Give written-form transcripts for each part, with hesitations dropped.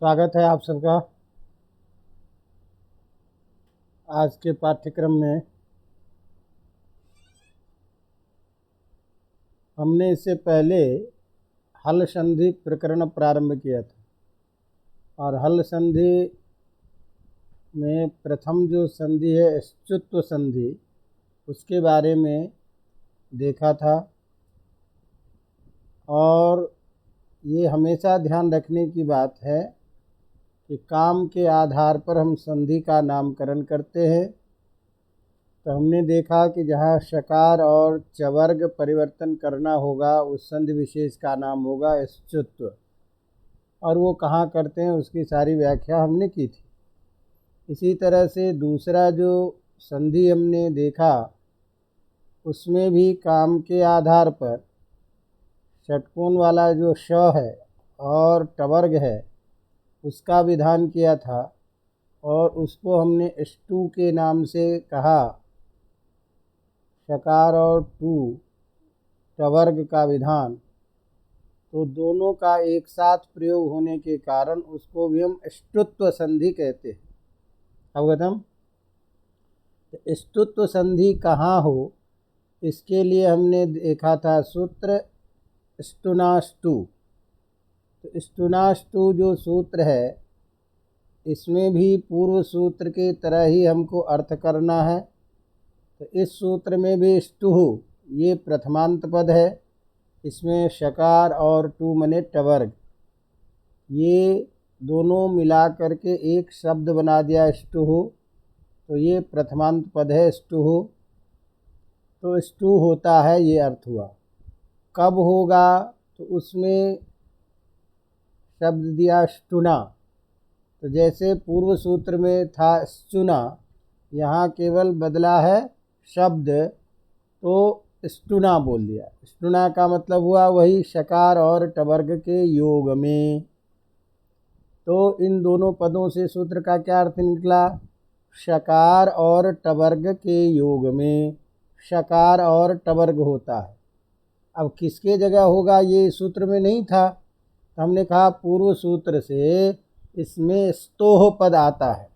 स्वागत है आप सबका। आज के पाठ्यक्रम में हमने इससे पहले हल संधि प्रकरण प्रारंभ किया था और हल संधि में प्रथम जो संधि है स्तुत्व संधि, उसके बारे में देखा था। और ये हमेशा ध्यान रखने की बात है कि काम के आधार पर हम संधि का नामकरण करते हैं। तो हमने देखा कि जहाँ शकार और चवर्ग परिवर्तन करना होगा उस संधि विशेष का नाम होगा स्तुत्व, और वो कहाँ करते हैं उसकी सारी व्याख्या हमने की थी। इसी तरह से दूसरा जो संधि हमने देखा उसमें भी काम के आधार पर षटकोण वाला जो श है और टवर्ग है उसका विधान किया था, और उसको हमने ष्टु के नाम से कहा। शकार और टू टवर्ग का विधान, तो दोनों का एक साथ प्रयोग होने के कारण उसको भी हम ष्टुत्व संधि कहते हैं। अवगतम। ष्टुत्व संधि कहाँ हो इसके लिए हमने देखा था सूत्र ष्टुनाष्टु। तो ष्टुनाष्टु जो सूत्र है इसमें भी पूर्व सूत्र की तरह ही हमको अर्थ करना है। तो इस सूत्र में भी ष्टुः ये प्रथमांत पद है, इसमें शकार और टू मने टवर्ग, ये दोनों मिला करके एक शब्द बना दिया ष्टुः। तो ये प्रथमांत पद है ष्टुः। तो ष्टु होता है, ये अर्थ हुआ। कब होगा तो उसमें शब्द दिया ष्टुना। तो जैसे पूर्व सूत्र में था स्चुना, यहाँ केवल बदला है शब्द, तो ष्टुना बोल दिया। ष्टुना का मतलब हुआ वही शकार और टवर्ग के योग में। तो इन दोनों पदों से सूत्र का क्या अर्थ निकला? शकार और टवर्ग के योग में शकार और टवर्ग होता है। अब किसके जगह होगा ये सूत्र में नहीं था, तो हमने कहा पूर्व सूत्र से इसमें स्तोह पद आता है।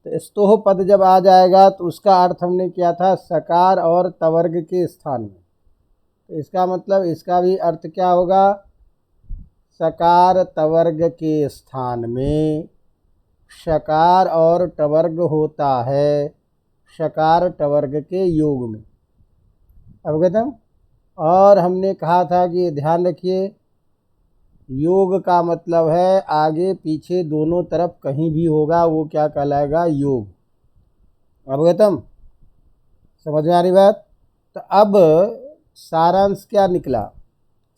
तो स्तोह पद जब आ जाएगा तो उसका अर्थ हमने किया था सकार और तवर्ग के स्थान में। तो इसका मतलब इसका भी अर्थ क्या होगा? सकार तवर्ग के स्थान में शकार और टवर्ग होता है, शकार टवर्ग के योग में। अवगतम। और हमने कहा था कि ध्यान रखिए, योग का मतलब है आगे पीछे दोनों तरफ कहीं भी होगा वो क्या कहलाएगा? योग। अवगतम। समझ में आ रही बात? तो अब सारांश क्या निकला?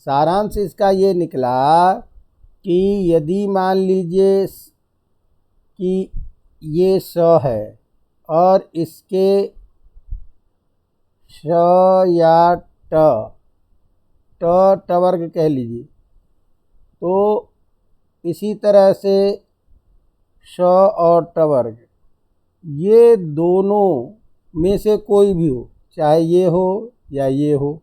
सारांश इसका ये निकला कि यदि मान लीजिए कि ये स है और इसके श या टवर्ग कह लीजिए, तो इसी तरह से श और टवर्ग ये दोनों में से कोई भी हो, चाहे ये हो या ये हो,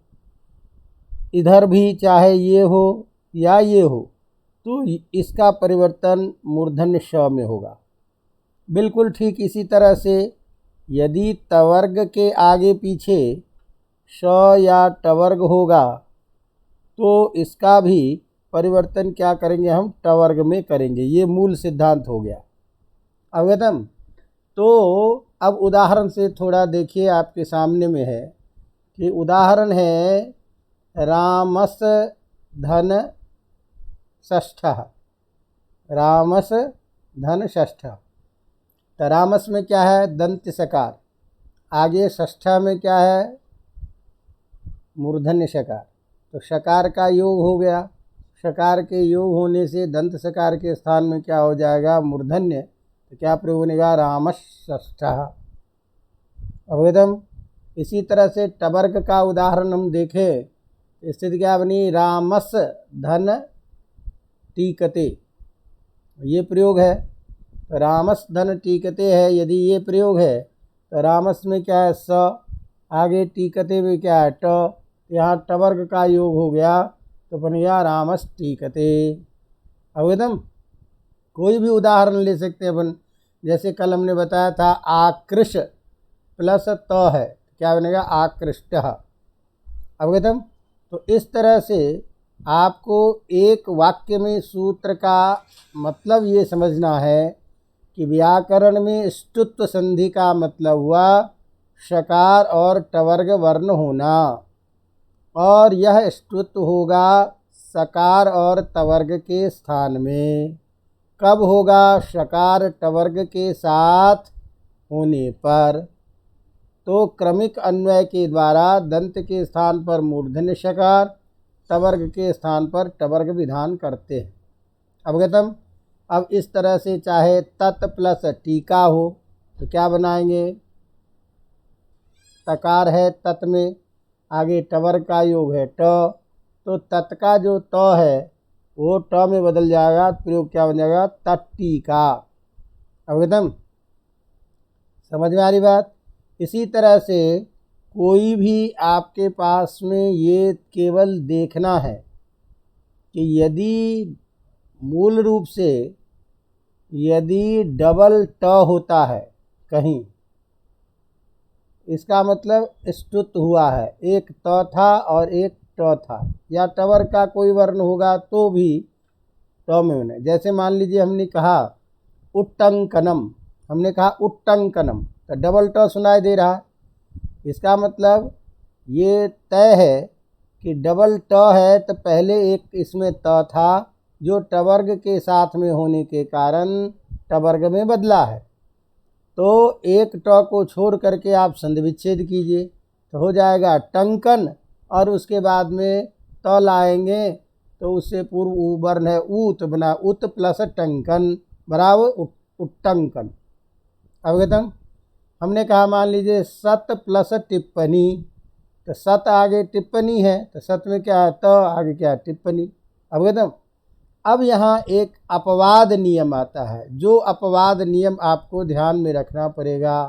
इधर भी चाहे ये हो या ये हो, तो इसका परिवर्तन मूर्धन्य श में होगा। बिल्कुल ठीक इसी तरह से यदि तवर्ग के आगे पीछे श या टवर्ग होगा तो इसका भी परिवर्तन क्या करेंगे? हम टवर्ग में करेंगे। ये मूल सिद्धांत हो गया। अवगतम। तो अब उदाहरण से थोड़ा देखिए, आपके सामने में है कि उदाहरण है रामस धन षष्ठः। रामस धन षष्ठः। तो रामस में क्या है? दंत सकार। आगे षष्ठा में क्या है? मूर्धन्य शकार। तो शकार का योग हो गया। शकार के योग होने से दंत सकार के स्थान में क्या हो जाएगा? मूर्धन्य। तो क्या प्रयोग बनेगा? रामस षष्ठः। अवगतम। इसी तरह से टवर्ग का उदाहरण हम देखें, स्थिति क्या बनी? रामस धन टीकते, ये प्रयोग है। तो रामस धन टीकते है, यदि ये प्रयोग है तो रामस में क्या है? स, आगे टीकते में क्या है? ट। यहाँ टवर्ग का योग हो गया तो बन गया रामस टीकते। अवगतम। कोई भी उदाहरण ले सकते हैं अपन। जैसे कल हमने बताया था आकृश प्लस त है, क्या बनेगा? आकृष्टः। अवगतम? तो इस तरह से आपको एक वाक्य में सूत्र का मतलब ये समझना है कि व्याकरण में ष्टुत्व संधि का मतलब हुआ षकार और टवर्ग वर्ण होना, और यह ष्टुत्व होगा सकार और तवर्ग के स्थान में। कब होगा? षकार टवर्ग के साथ होने पर। तो क्रमिक अन्वय के द्वारा दंत के स्थान पर मूर्धन्य षकार, टवर्ग के स्थान पर टवर्ग विधान करते हैं। अवगतम? अब इस तरह से चाहे तत् प्लस टीका हो तो क्या बनाएंगे? तकार है तत् में, आगे टवर्ग का योग है ट, तो तत् का जो त है वो ट में बदल जाएगा, प्रयोग क्या बन जाएगा? तट्टीका। अवगतम? समझ में आ रही बात? इसी तरह से कोई भी आपके पास में ये केवल देखना है कि यदि मूल रूप से यदि डबल ट होता है कहीं, इसका मतलब ष्टुत हुआ है, एक त था और एक ट था, या टवर का कोई वर्ण होगा तो भी ट में बने। जैसे मान लीजिए हमने कहा उट्टंकनम, हमने कहा उट्टंकनम, तो डबल ट सुनाई दे रहा है। इसका मतलब ये तय है कि डबल ट है तो पहले एक इसमें त था जो टवर्ग के साथ में होने के कारण टवर्ग में बदला है। तो एक ट को छोड़ करके आप संधि विच्छेद कीजिए तो हो जाएगा टंकन, और उसके बाद में त लाएंगे तो उससे पूर्व ऊ वर्ण है ऊ, तो बना उत प्लस टंकन बराबर उट्टंकन। अवगतम? हमने कहा मान लीजिए सत प्लस टिप्पणी, तो सत आगे टिप्पणी है तो सत में क्या है? त, आगे क्या है? टिप्पणी। अवगतम? अब यहाँ एक अपवाद नियम आता है, जो अपवाद नियम आपको ध्यान में रखना पड़ेगा।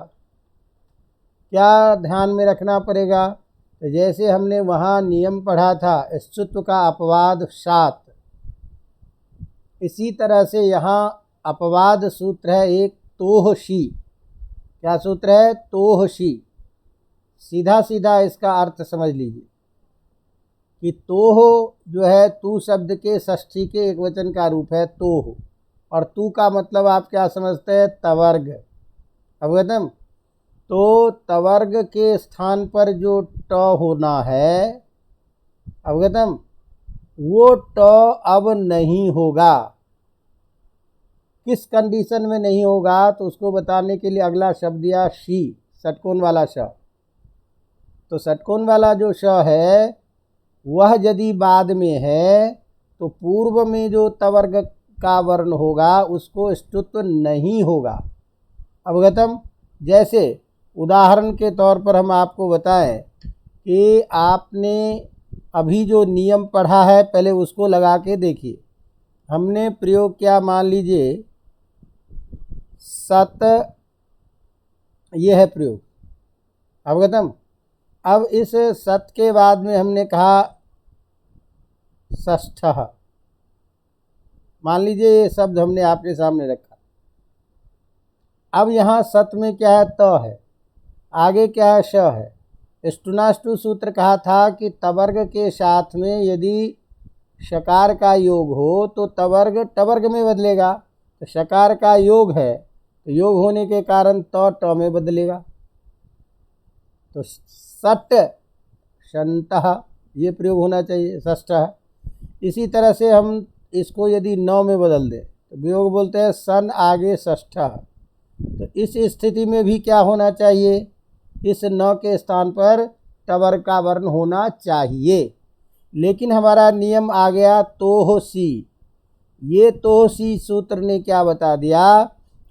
क्या ध्यान में रखना पड़ेगा? तो जैसे हमने वहाँ नियम पढ़ा था ष्टुत्व का अपवाद सात, इसी तरह से यहाँ अपवाद सूत्र है एक तोहशी। क्या सूत्र है? तोहशी। सीधा सीधा इसका अर्थ समझ लीजिए कि तोह जो है तू शब्द के षष्ठी के एक वचन का रूप है तोह, और तू का मतलब आप क्या समझते हैं? तवर्ग। अवगतम? तो तवर्ग के स्थान पर जो ट होना है, अवगतम, वो ट अब नहीं होगा। किस कंडीशन में नहीं होगा? तो उसको बताने के लिए अगला शब्द दिया शी, षटकोण वाला श। तो षटकोण वाला जो श है वह यदि बाद में है तो पूर्व में जो तवर्ग का वर्ण होगा उसको ष्टुत्व नहीं होगा। अवगतम? जैसे उदाहरण के तौर पर हम आपको बताएं कि आपने अभी जो नियम पढ़ा है पहले उसको लगा के देखिए। हमने प्रयोग किया, मान लीजिए सत, ये है प्रयोग। अवगतम? अब इस सत के बाद में हमने कहा षष्ठः, मान लीजिए ये शब्द हमने आपके सामने रखा। अब यहाँ सत में क्या है? त है, आगे क्या है? श है। ष्टुनाष्टु सूत्र कहा था कि तवर्ग के साथ में यदि शकार का योग हो तो तवर्ग टवर्ग में बदलेगा, तो शकार का योग है तो योग होने के कारण ट में बदलेगा। तो सट शंतः ये प्रयोग होना चाहिए, षष्ठः। इसी तरह से हम इसको यदि नौ में बदल दें तो वियोग बोलते हैं सन आगे षष्ठः। तो इस स्थिति में भी क्या होना चाहिए? इस न के स्थान पर टवर्ग का वर्ण होना चाहिए। लेकिन हमारा नियम आ गया तोहसी। ये तोहसी सूत्र ने क्या बता दिया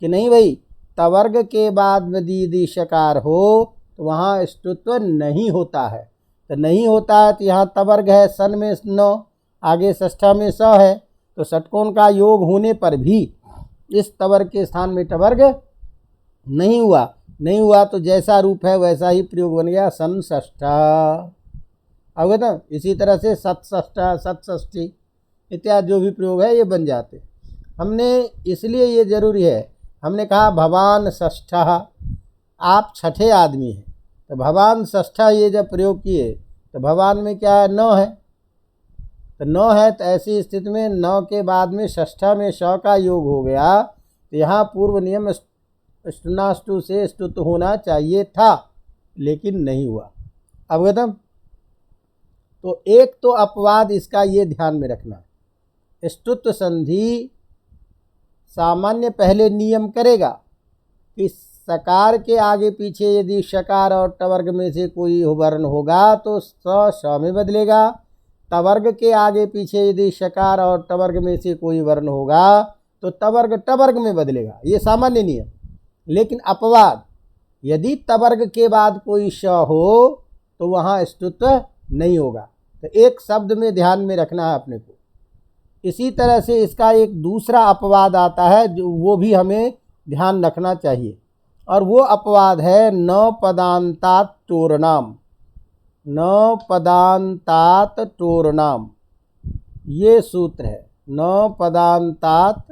कि नहीं भाई, तवर्ग के बाद यदि शकार हो तो वहाँ ष्टुत्व नहीं होता है। तो नहीं होता है तो यहाँ तवर्ग है, सन में न, आगे षष्ठा में स है, तो षटकोण का योग होने पर भी इस तवर्ग के स्थान में टवर्ग नहीं हुआ। नहीं हुआ तो जैसा रूप है वैसा ही प्रयोग बन गया, सन षष्ठा। अवगत? इसी तरह से सत षष्ठा, सत षष्ठी इत्यादि जो भी प्रयोग है ये बन जाते। हमने इसलिए ये ज़रूरी है, हमने कहा भवान षष्ठः, आप छठे आदमी हैं, तो भवान षष्ठः ये जब प्रयोग किए तो भवान में क्या है, न है, तो न है, तो ऐसी स्थिति में न के बाद में षष्ठा में श का योग हो गया, तो यहाँ पूर्व नियम ष्टुनाष्टु से स्तुत होना चाहिए था, लेकिन नहीं हुआ। अवगतम। तो एक तो अपवाद इसका ये ध्यान में रखना, स्तुत्व संधि सामान्य पहले नियम करेगा कि सकार के आगे पीछे यदि शकार और टवर्ग में से कोई वर्ण होगा तो स में बदलेगा, तवर्ग के आगे पीछे यदि शकार और टवर्ग में से कोई वर्ण होगा तो तवर्ग टवर्ग में बदलेगा, ये सामान्य नियम। लेकिन अपवाद, यदि तवर्ग के बाद कोई श हो तो वहाँ स्तुत्व नहीं होगा, तो एक शब्द में ध्यान में रखना है अपने को। इसी तरह से इसका एक दूसरा अपवाद आता है जो वो भी हमें ध्यान रखना चाहिए, और वो अपवाद है न पदांतात टोरनाम, न पदांतात टोरनाम, ये सूत्र है, न पदांतात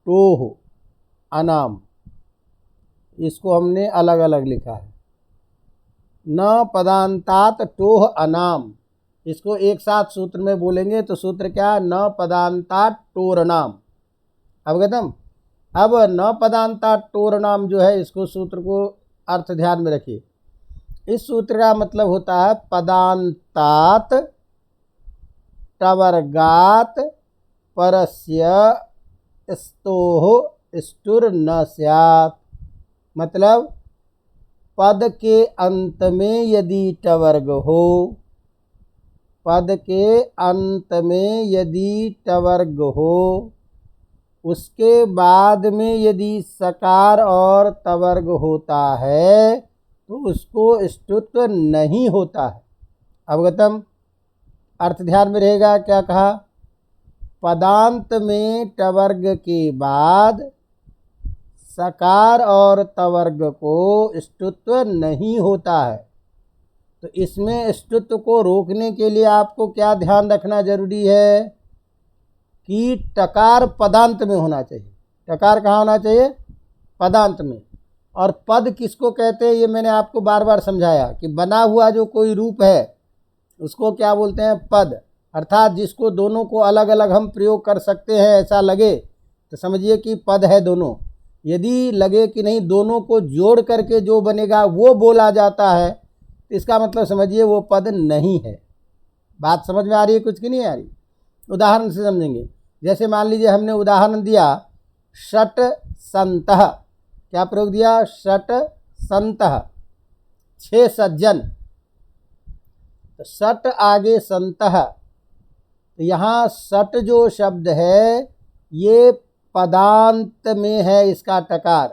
टोह अनाम, इसको हमने अलग अलग लिखा है, न पदांतात टोह अनाम, इसको एक साथ सूत्र में बोलेंगे तो सूत्र क्या है, न पदांतात टोरनाम। अवगतम। अब न पदांतात टोरनाम जो है, इसको सूत्र को अर्थ ध्यान में रखिए। इस सूत्र का मतलब होता है पदांतात टवर्गात परस्य स्तोह ष्टुर न स्यात्, मतलब पद के अंत में यदि टवर्ग हो, पद के अंत में यदि टवर्ग हो, उसके बाद में यदि सकार और तवर्ग होता है तो उसको स्तुत्व नहीं होता है। अवगतम। अर्थ ध्यान में रहेगा, क्या कहा, पदांत में टवर्ग के बाद सकार और तवर्ग को स्तुत्व नहीं होता है, तो इसमें स्तुत्व को रोकने के लिए आपको क्या ध्यान रखना जरूरी है कि टकार पदांत में होना चाहिए। टकार कहाँ होना चाहिए, पदांत में। और पद किसको कहते हैं, ये मैंने आपको बार बार समझाया कि बना हुआ जो कोई रूप है उसको क्या बोलते हैं, पद। अर्थात जिसको दोनों को अलग अलग हम प्रयोग कर सकते हैं, ऐसा लगे तो समझिए कि पद है दोनों। यदि लगे कि नहीं, दोनों को जोड़ करके जो बनेगा वो बोला जाता है, तो इसका मतलब समझिए वो पद नहीं है। बात समझ में आ रही है कुछ कि नहीं आ रही? उदाहरण से समझेंगे। जैसे मान लीजिए हमने उदाहरण दिया षट संतः, क्या प्रयोग दिया, षट संतः, 6 सज्जन, तो षट आगे संतः, तो यहाँ षट जो शब्द है ये पदांत में है इसका टकार,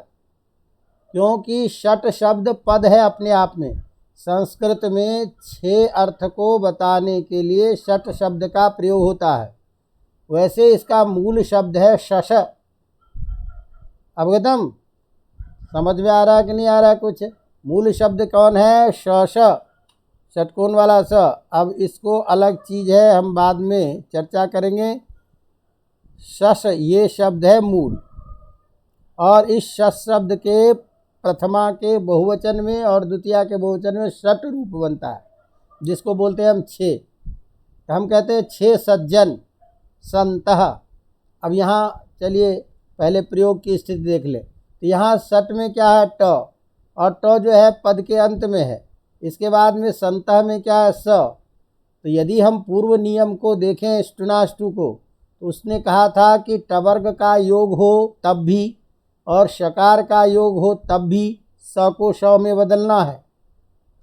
क्योंकि षट शब्द पद है अपने आप में। संस्कृत में 6 अर्थ को बताने के लिए षट शब्द का प्रयोग होता है। वैसे इसका मूल शब्द है शश। अवगतम। समझ में आ रहा है कि नहीं आ रहा है कुछ? मूल शब्द कौन है, शश, षटकोण वाला स। अब इसको अलग चीज़ है, हम बाद में चर्चा करेंगे। शश ये शब्द है मूल, और इस शश शब्द के प्रथमा के बहुवचन में और द्वितीया के बहुवचन में षट रूप बनता है, जिसको बोलते हैं हम 6। तो हम कहते हैं 6 सज्जन संतः। अब यहाँ चलिए पहले प्रयोग की स्थिति देख लें। तो यहाँ षट में क्या है, ट, और ट जो है पद के अंत में है। इसके बाद में संतः में क्या है, स। तो यदि हम पूर्व नियम को देखें ष्टुनाष्टु को, तो उसने कहा था कि टवर्ग का योग हो तब भी और शकार का योग हो तब भी स को श में बदलना है।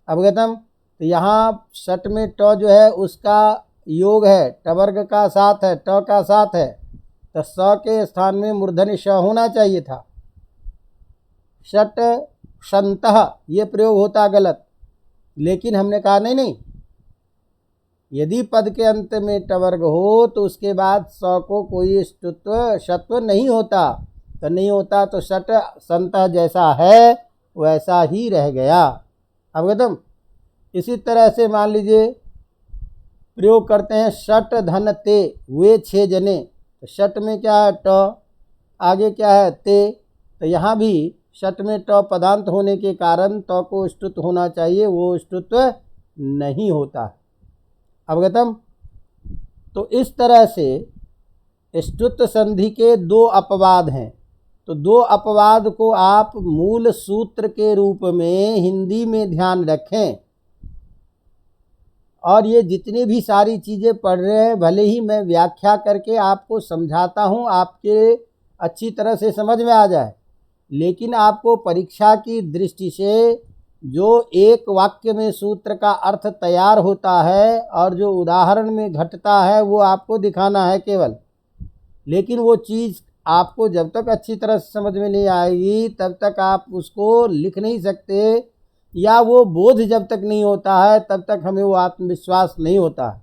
अवगतम। तो यहाँ षट में ट जो है उसका योग है, टवर्ग का साथ है, ट का साथ है, तो स के स्थान में मूर्धन्य श होना चाहिए था। षट संतः ये प्रयोग होता गलत, लेकिन हमने कहा नहीं नहीं, यदि पद के अंत में टवर्ग हो तो उसके बाद स को कोई स्तुत्व शत्व नहीं होता, तो नहीं होता तो षट संतः जैसा है वैसा ही रह गया। अवगतम। इसी तरह से मान लीजिए प्रयोग करते हैं षट धन ते, वे 6 जने, तो शट में क्या है ट, आगे क्या है ते, तो यहाँ भी शट में ट पदांत होने के कारण त को ष्टुत होना चाहिए, वो ष्टुत नहीं होता है। अवगतम। तो इस तरह से ष्टुत संधि के दो अपवाद हैं। तो दो अपवाद को आप मूल सूत्र के रूप में हिंदी में ध्यान रखें। और ये जितनी भी सारी चीज़ें पढ़ रहे हैं, भले ही मैं व्याख्या करके आपको समझाता हूँ, आपके अच्छी तरह से समझ में आ जाए, लेकिन आपको परीक्षा की दृष्टि से जो एक वाक्य में सूत्र का अर्थ तैयार होता है और जो उदाहरण में घटता है वो आपको दिखाना है केवल। लेकिन वो चीज़ आपको जब तक अच्छी तरह से समझ में नहीं आएगी तब तक आप उसको लिख नहीं सकते, या वो बोध जब तक नहीं होता है तब तक हमें वो आत्मविश्वास नहीं होता है।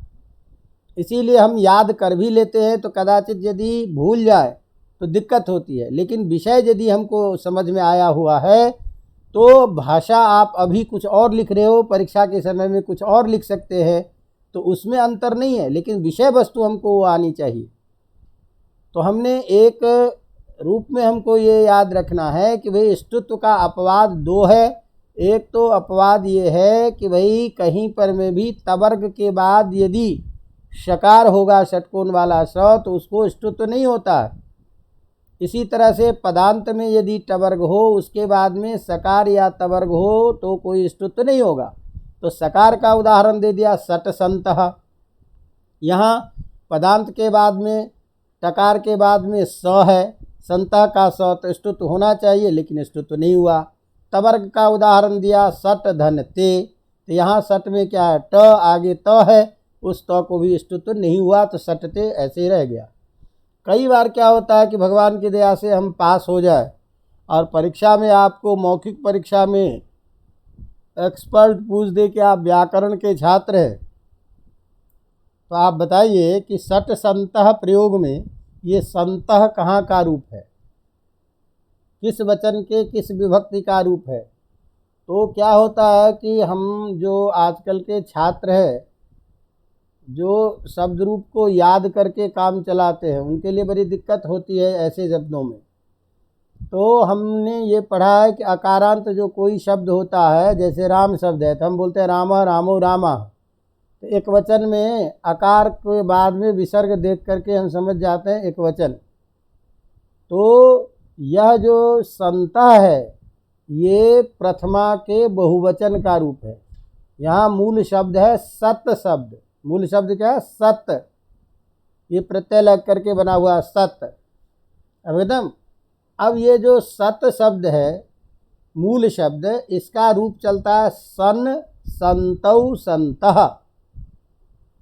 इसीलिए हम याद कर भी लेते हैं तो कदाचित यदि भूल जाए तो दिक्कत होती है, लेकिन विषय यदि हमको समझ में आया हुआ है तो भाषा आप अभी कुछ और लिख रहे हो, परीक्षा के समय में कुछ और लिख सकते हैं, तो उसमें अंतर नहीं है, लेकिन विषय वस्तु हमको वो आनी चाहिए। तो हमने एक रूप में हमको ये याद रखना है कि भाई ष्टुत्व का अपवाद दो है। एक तो अपवाद ये है कि भाई कहीं पर में भी तवर्ग के बाद यदि शकार होगा षटकोण वाला स तो उसको ष्टुत्व नहीं होता है। इसी तरह से पदांत में यदि टवर्ग हो उसके बाद में सकार या तवर्ग हो तो कोई ष्टुत्व नहीं होगा। तो सकार का उदाहरण दे दिया सट संतः। यहाँ पदांत के बाद में टकार के बाद में स है, संतः का स तो ष्टुत्व होना चाहिए लेकिन ष्टुत्व नहीं हुआ। तवर्ग का उदाहरण दिया सट धन ते, तो यहाँ सट में क्या है ट, आगे त है, उस त को भी ष्टुत्व नहीं हुआ तो सट ते ऐसे ही रह गया। कई बार क्या होता है कि भगवान की दया से हम पास हो जाए और परीक्षा में आपको मौखिक परीक्षा में एक्सपर्ट पूछ दे कि आप व्याकरण के छात्र हैं, तो आप बताइए कि सट संतः प्रयोग में ये संतः कहाँ का रूप है, किस वचन के किस विभक्ति का रूप है। तो क्या होता है कि हम जो आजकल के छात्र हैं जो शब्द रूप को याद करके काम चलाते हैं उनके लिए बड़ी दिक्कत होती है ऐसे शब्दों में। तो हमने ये पढ़ा है कि अकारांत जो कोई शब्द होता है, जैसे राम शब्द है तो हम बोलते हैं राम रामो रामा, तो एक वचन में आकार के बाद में विसर्ग देख करके हम समझ जाते हैं एक वचन। तो यह जो संतः है ये प्रथमा के बहुवचन का रूप है। यहाँ मूल शब्द है सत शब्द। मूल शब्द क्या है सत, ये प्रत्यय लग करके बना हुआ सत। अब एकदम, अब ये जो सत शब्द है मूल शब्द, इसका रूप चलता है सन संतौ संतः।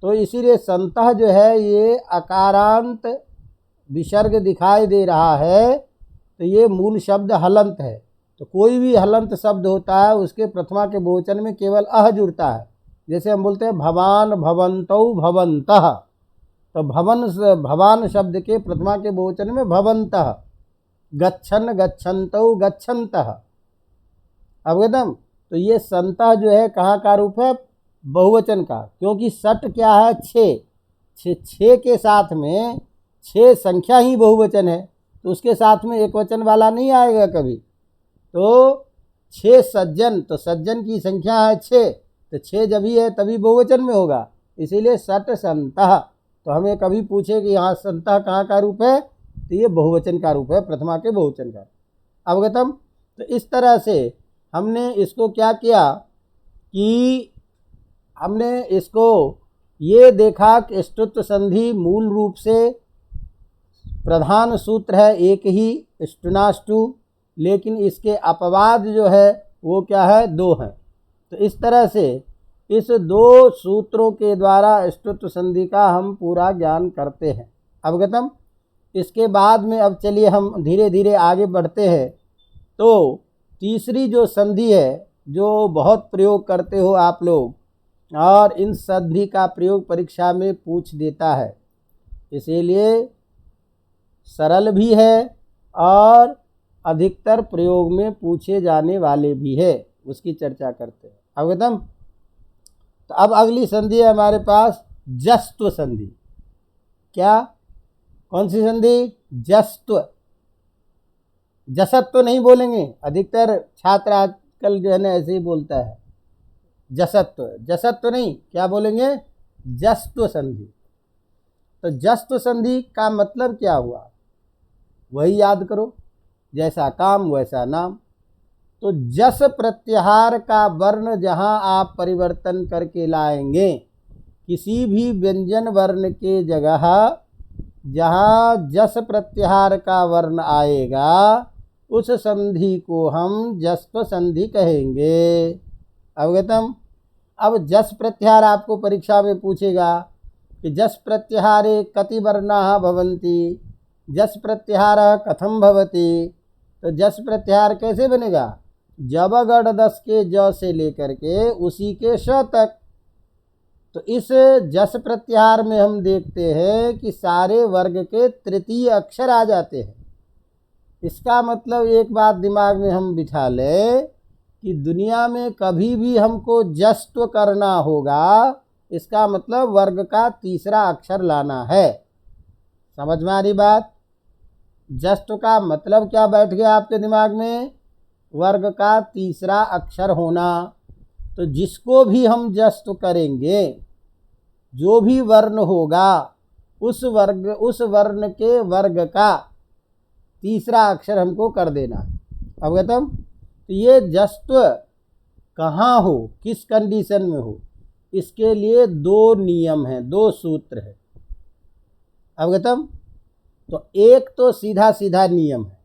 तो इसीलिए संतः जो है ये अकारांत विसर्ग दिखाई दे रहा है, तो ये मूल शब्द हलंत है। तो कोई भी हलंत शब्द होता है उसके प्रथमा के बहुवचन में केवल अह जुड़ता है। जैसे हम बोलते हैं भवान भवन्तौ भवन्तः, तो भवान शब्द के प्रथमा के बहुवचन में भवन्तः, गच्छन गच्छन्तौ गच्छन्तः। अवगतम। तो ये संतः जो है कहाँ का रूप है, बहुवचन का, क्योंकि सट क्या है छः के साथ में, छः संख्या ही बहुवचन है तो उसके साथ में एक वचन वाला नहीं आएगा कभी। तो छः सज्जन, तो सज्जन की संख्या है छः, तो छः जब ही है तभी बहुवचन में होगा, इसीलिए सट संतः। तो हमें कभी पूछे कि यहाँ संतः कहाँ का रूप है, तो ये बहुवचन का रूप है, प्रथमा के बहुवचन का। अवगतम। तो इस तरह से हमने इसको क्या किया कि हमने इसको ये देखा कि ष्टुत्व संधि मूल रूप से प्रधान सूत्र है एक ही ष्टुनाष्टु, लेकिन इसके अपवाद जो है वो क्या है दो हैं। तो इस तरह से इस दो सूत्रों के द्वारा ष्टुत्व संधि का हम पूरा ज्ञान करते हैं। अवगतम। इसके बाद में अब चलिए हम धीरे धीरे आगे बढ़ते हैं। तो तीसरी जो संधि है जो बहुत प्रयोग करते हो आप लोग, और इन संधि का प्रयोग परीक्षा में पूछ देता है, इसीलिए सरल भी है और अधिकतर प्रयोग में पूछे जाने वाले भी है, उसकी चर्चा करते हैं। अवगतम। तो अब अगली संधि है हमारे पास जस्त्व संधि। क्या, कौन सी संधि? जस्त्व। जसत्व नहीं बोलेंगे, अधिकतर छात्र आजकल जो है ना ऐसे ही बोलता है, जसत्व। जसत्व नहीं, क्या बोलेंगे? जस्त्व संधि। तो जस्त्व संधि का मतलब क्या हुआ, वही याद करो, जैसा काम वैसा नाम। तो जस प्रत्याहार का वर्ण जहाँ आप परिवर्तन करके लाएंगे, किसी भी व्यंजन वर्ण के जगह जहाँ जस प्रत्याहार का वर्ण आएगा उस संधि को हम जस्त्व संधि कहेंगे। अवगतम? अब जस प्रत्याहार आपको परीक्षा में पूछेगा कि जस प्रत्याहारे कति वर्णाः भवन्ति, जस प्रत्याहार कथम भवति। तो जस प्रत्याहार कैसे बनेगा? जब गढ़ 10 के ज से लेकर के उसी के श तक। तो इस जस प्रत्याहार में हम देखते हैं कि सारे वर्ग के तृतीय अक्षर आ जाते हैं। इसका मतलब एक बात दिमाग में हम बिठा लें कि दुनिया में कभी भी हमको जस्त्व करना होगा, इसका मतलब वर्ग का तीसरा अक्षर लाना है। समझ में आ रही बात? जस्त्व का मतलब क्या बैठ गया आपके दिमाग में? वर्ग का तीसरा अक्षर होना। तो जिसको भी हम जस्त्व करेंगे, जो भी वर्ण होगा, उस वर्ण के वर्ग का तीसरा अक्षर हमको कर देना। अवगतम? तो ये जस्त्व कहाँ हो, किस कंडीशन में हो, इसके लिए 2 नियम हैं, 2 सूत्र हैं। अवगतम? तो एक तो सीधा सीधा नियम है,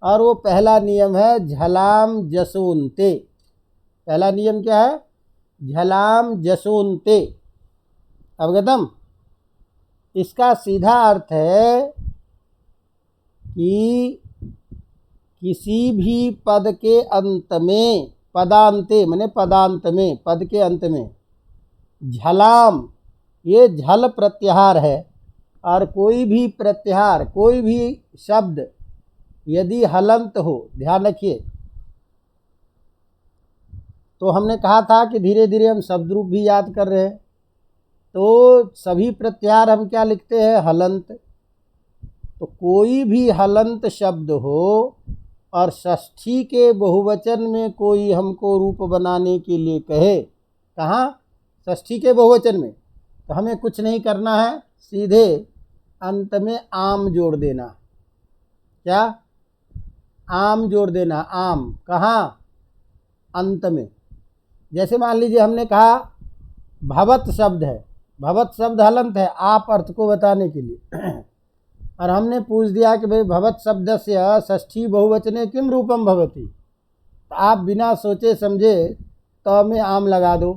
और वो पहला नियम है झलाम जसोन्ते। पहला नियम क्या है? झलाम जसोन्ते। अवगतम? इसका सीधा अर्थ है कि किसी भी पद के अंत में, पदांते माने पदांत में, पद के अंत में झलाम, ये झल प्रत्याहार है। और कोई भी प्रत्याहार, कोई भी शब्द यदि हलंत हो, ध्यान रखिए, तो हमने कहा था कि धीरे धीरे हम शब्द रूप भी याद कर रहे हैं। तो सभी प्रत्याहार हम क्या लिखते हैं? हलंत। तो कोई भी हलंत शब्द हो और षष्ठी के बहुवचन में कोई हमको रूप बनाने के लिए कहे, कहाँ? षष्ठी के बहुवचन में, तो हमें कुछ नहीं करना है, सीधे अंत में आम जोड़ देना। क्या? आम जोड़ देना। आम कहाँ? अंत में। जैसे मान लीजिए हमने कहा भवत शब्द है, भवत शब्द हलंत है आप अर्थ को बताने के लिए, और हमने पूछ दिया कि भाई भवत शब्दस्य षष्ठी बहुवचने किम रूपम भवति। तो आप बिना सोचे समझे तो में आम लगा दो,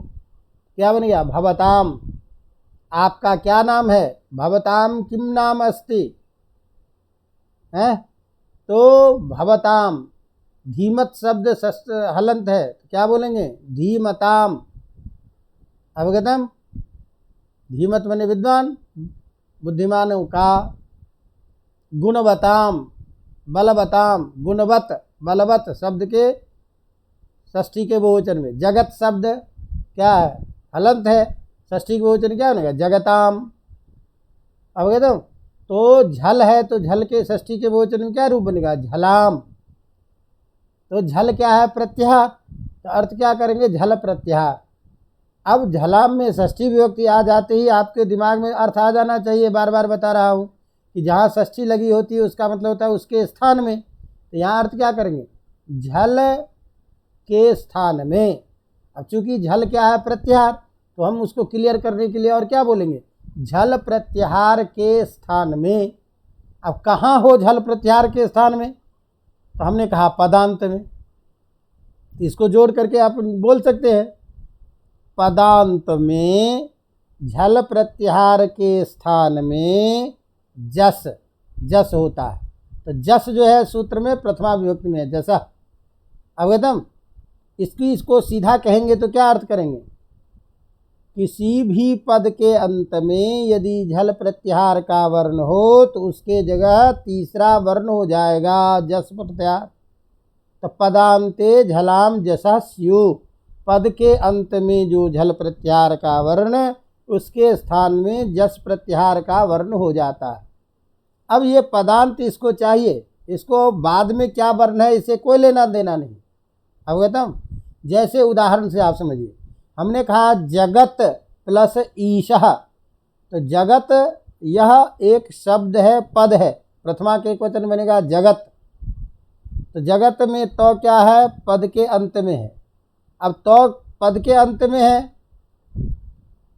क्या बन गया? भवताम। आपका क्या नाम है? भवताम किम नाम अस्ति है, तो भवताम। धीमत शब्द हलंत है, तो क्या बोलेंगे? धीमताम। अवगतम? धीमत माने विद्वान, बुद्धिमानों का। गुणवताम, बलवताम, गुणवत, बलवत शब्द के षष्ठी के बहुवचन में। जगत शब्द क्या है? हलंत है, षष्ठी के बहुवचन क्या बनेगा? जगताम। अवगतम? तो झल है, तो झल के षष्ठी के बहुवचन में क्या रूप बनेगा? झलाम। तो झल क्या है? प्रत्याहार। तो अर्थ क्या करेंगे? झल प्रत्याहार। अब झलाम में षष्ठी विभक्ति आ जाते ही आपके दिमाग में अर्थ आ जाना चाहिए, बार बार बता रहा हूँ कि जहाँ षष्ठी लगी होती है उसका मतलब होता है उसके स्थान में। तो यहाँ अर्थ क्या करेंगे? झल के स्थान में। अब चूंकि झल क्या है? प्रत्याहार, तो हम उसको क्लियर करने के लिए और क्या बोलेंगे? झल प्रत्याहार के स्थान में। अब कहाँ हो झल प्रत्याहार के स्थान में? तो हमने कहा पदांत में। इसको जोड़ करके आप बोल सकते हैं पदांत में झल प्रत्याहार के स्थान में जस, जस होता है। तो जस जो है सूत्र में प्रथमा विभक्ति में है, जसा। अवगतम? इसको सीधा कहेंगे तो क्या अर्थ करेंगे? किसी भी पद के अंत में यदि झल प्रत्याहार का वर्ण हो तो उसके जगह तीसरा वर्ण हो जाएगा जस प्रत्याहार। तो पदांते झलाम जसा स्यु, पद के अंत में जो झल प्रत्याहार का वर्ण उसके स्थान में जस प्रत्याहार का वर्ण हो जाता है। अब ये पदांत इसको चाहिए, इसको बाद में क्या वर्ण है इसे कोई लेना देना नहीं। अवगतम? जैसे उदाहरण से आप समझिए, हमने कहा जगत प्लस ईशः, तो जगत यह एक शब्द है, पद है, प्रथमा के एक वचन बनेगा जगत। तो जगत में तो क्या है, पद के अंत में है। अब तो पद के अंत में है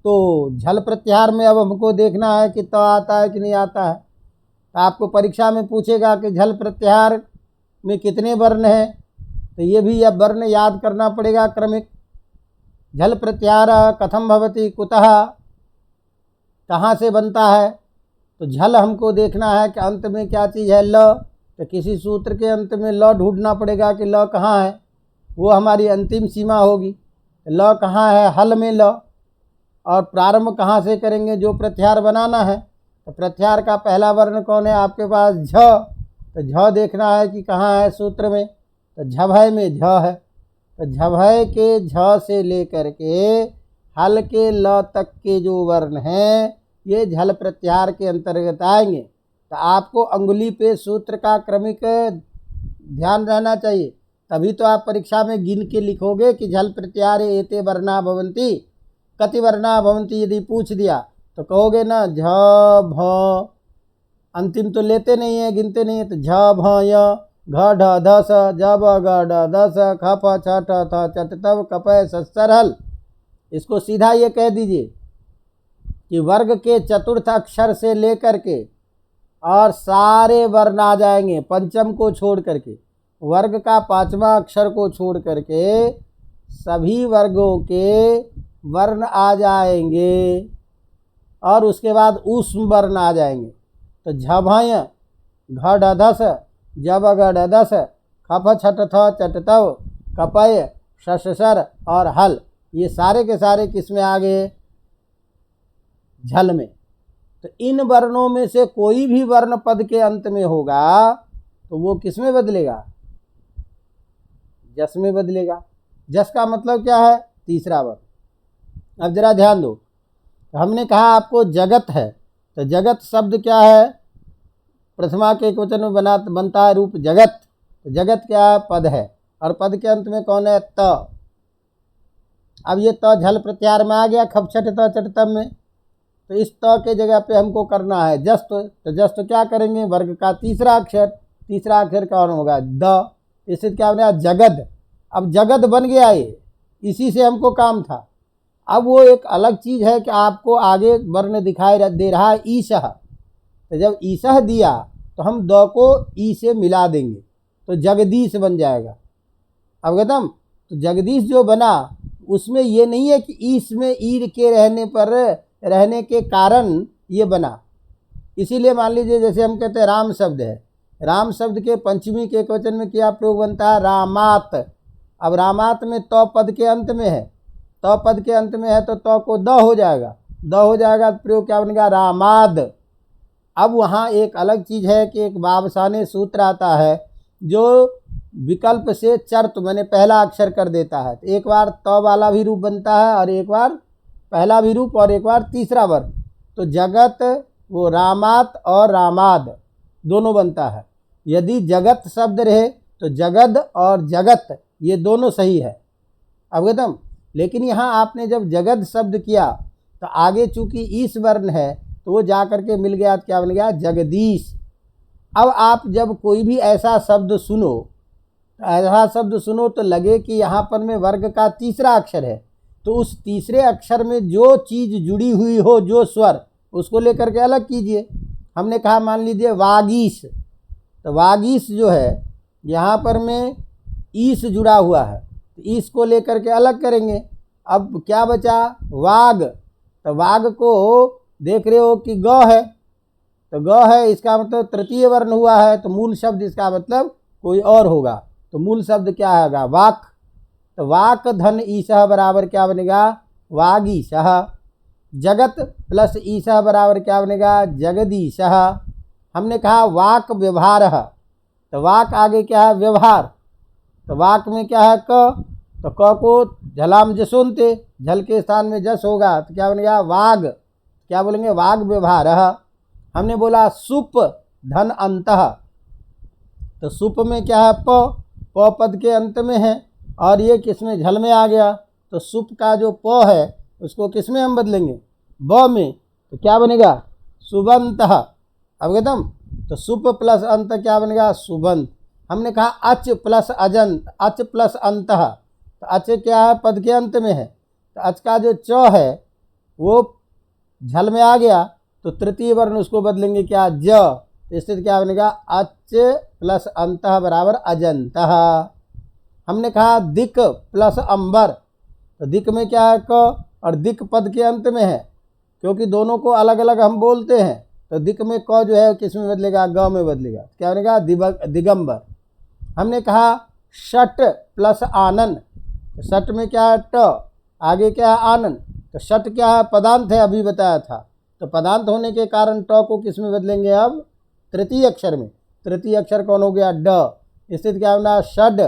तो झल प्रत्याहार में अब हमको देखना है कि तो आता है कि नहीं आता है। तो आपको परीक्षा में पूछेगा कि झल प्रत्याहार में कितने वर्ण हैं, तो ये भी अब वर्ण याद करना पड़ेगा क्रमिक। झल प्रत्याहार कथम भवति कुतः, कहाँ से बनता है, तो झल हमको देखना है कि अंत में क्या चीज़ है, ल, तो किसी सूत्र के अंत में ल ढूंढना पड़ेगा कि ल कहाँ है, वो हमारी अंतिम सीमा होगी। ल कहाँ है, हल में ल। और प्रारंभ कहाँ से करेंगे, जो प्रत्याहार बनाना है, तो प्रत्याहार का पहला वर्ण कौन है आपके पास, झ, तो झ देखना है कि कहाँ है सूत्र में, तो झभय में झ है। तो झभय के झ से लेकर के हल के ल तक के जो वर्ण हैं ये झल प्रत्याहार के अंतर्गत आएंगे। तो आपको अंगुली पे सूत्र का क्रमिक ध्यान रहना चाहिए, तभी तो आप परीक्षा में गिन के लिखोगे कि झल प्रत्याहारे एते वर्णा भवन्ति, कति वर्णा भवन्ति यदि पूछ दिया तो कहोगे ना झ भ, अंतिम तो लेते नहीं है, गिनते नहीं है, तो झ भ य घ ढ ध स ज ब ग ड द स ख फ छ ठ थ चट तव कपय सस्तर हल। इसको सीधा ये कह दीजिए कि वर्ग के चतुर्थ अक्षर से लेकर के और सारे वर्ण आ जाएंगे, पंचम को छोड़ करके, वर्ग का पांचवा अक्षर को छोड़ करके सभी वर्गों के वर्ण आ जाएंगे और उसके बाद ऊष्म वर्ण आ जाएंगे। तो झभय घ ढ ध स जब ग ड द स खफ छट थ चट तव कपय शशर और हल, ये सारे के सारे किस में आ गए, झल में। तो इन वर्णों में से कोई भी वर्ण पद के अंत में होगा तो वो किस में बदलेगा, जस में बदलेगा। जस का मतलब क्या है, तीसरा वर्ण। अब जरा ध्यान दो, तो हमने कहा आपको जगत है, तो जगत शब्द क्या है, प्रथमा के एक वचन में बनता है रूप जगत। तो जगत क्या है, पद है, और पद के अंत में कौन है, त। अब ये त झल प्रत्याहार में आ गया खप छठ त चट तब में, तो इस त के जगह पे हमको करना है जस्त। तो जस्त क्या करेंगे, वर्ग का तीसरा अक्षर, तीसरा अक्षर कौन होगा, द, इससे क्या बना जगद। अब जगद बन गया, ये इसी से हमको काम था। अब वो एक अलग चीज़ है कि आपको आगे वर्ण दिखाई दे रहा है ईशः, तो जब ईशः दिया तो हम द को ई से मिला देंगे तो जगदीश बन जाएगा। अवगतम? तो जगदीश जो बना उसमें ये नहीं है कि ईश में ईर के रहने के कारण ये बना। इसीलिए मान लीजिए जैसे हम कहते हैं राम शब्द है, राम शब्द के पंचमी के एक वचन में क्या प्रयोग बनता है, रामात। अब रामात में तो पद के अंत में है, तो पद के अंत में है तो को द हो जाएगा, द हो जाएगा तो प्रयोग क्या बनेगा, रामाद। अब वहाँ एक अलग चीज़ है कि एक वावसाने सूत्र आता है जो विकल्प से चर्त मैंने पहला अक्षर कर देता है, तो एक बार तो वाला भी रूप बनता है और एक बार पहला भी रूप और एक बार तीसरा वर्ण। तो जगत वो रामात और रामाद दोनों बनता है। यदि जगत शब्द रहे तो जगद और जगत ये दोनों सही है। अवगतम? लेकिन यहाँ आपने जब जगद शब्द किया तो आगे चूंकि ईश वर्ण है तो वो जा कर के मिल गया, तो क्या बन गया, जगदीश। अब आप जब कोई भी ऐसा शब्द सुनो तो लगे कि यहाँ पर में वर्ग का तीसरा अक्षर है, तो उस तीसरे अक्षर में जो चीज़ जुड़ी हुई हो, जो स्वर, उसको लेकर के अलग कीजिए। हमने कहा मान लीजिए वागीश, तो वागीश जो है यहाँ पर में ईश जुड़ा हुआ है, तो ईश को लेकर के अलग करेंगे। अब क्या बचा, वाग। तो वाग को देख रहे हो कि ग है, तो ग है इसका मतलब तृतीय वर्ण हुआ है, तो मूल शब्द इसका मतलब कोई और होगा। तो मूल शब्द क्या होगा, वाक। तो वाक धन ईशः बराबर क्या बनेगा, वागीशः। जगत प्लस ईशः बराबर क्या बनेगा, जगदीशः। हमने कहा वाक व्यवहारः, तो वाक आगे क्या है, व्यवहार। तो वाक में क्या है, क, तो क को झलाम जसोनते, झल के स्थान में जस होगा तो क्या बनेगा, वाग। क्या बोलेंगे, वाग व्यवहारः। हमने बोला सुप, धन अंतः, तो सुप में क्या है, प पद के अंत में है, और ये किस में, झल में आ गया, तो सुप का जो प है उसको किस में हम बदलेंगे, ब में, तो क्या बनेगा, सुबंतः। अवगतम। तो सुप प्लस अंत क्या बनेगा, सुबंत। हमने कहा अच प्लस अजंत, अच प्लस अंतः, तो अच क्या है, पद के अंत में है, तो अच का जो च है वो झल में आ गया, तो तृतीय वर्ण उसको बदलेंगे क्या, ज, तो स्थिति क्या बनेगा, अच प्लस अंतः बराबर अजंतः। हमने कहा दिक प्लस अंबर, तो दिक में क्या है, क, और दिक पद के अंत में है, क्योंकि दोनों को अलग अलग हम बोलते हैं, तो दिक में क जो है किस में बदलेगा, ग में बदलेगा, क्या बनेगा, दिगंबर। हमने कहा षट प्लस आनन, तो षट में क्या है, ट, आगे क्या है, आनन, तो षट क्या है, पदांत है, अभी बताया था, तो पदांत होने के कारण ट को किस में बदलेंगे, अब तृतीय अक्षर में। तृतीय अक्षर कौन हो गया, ड, स्थिति क्या बना, षड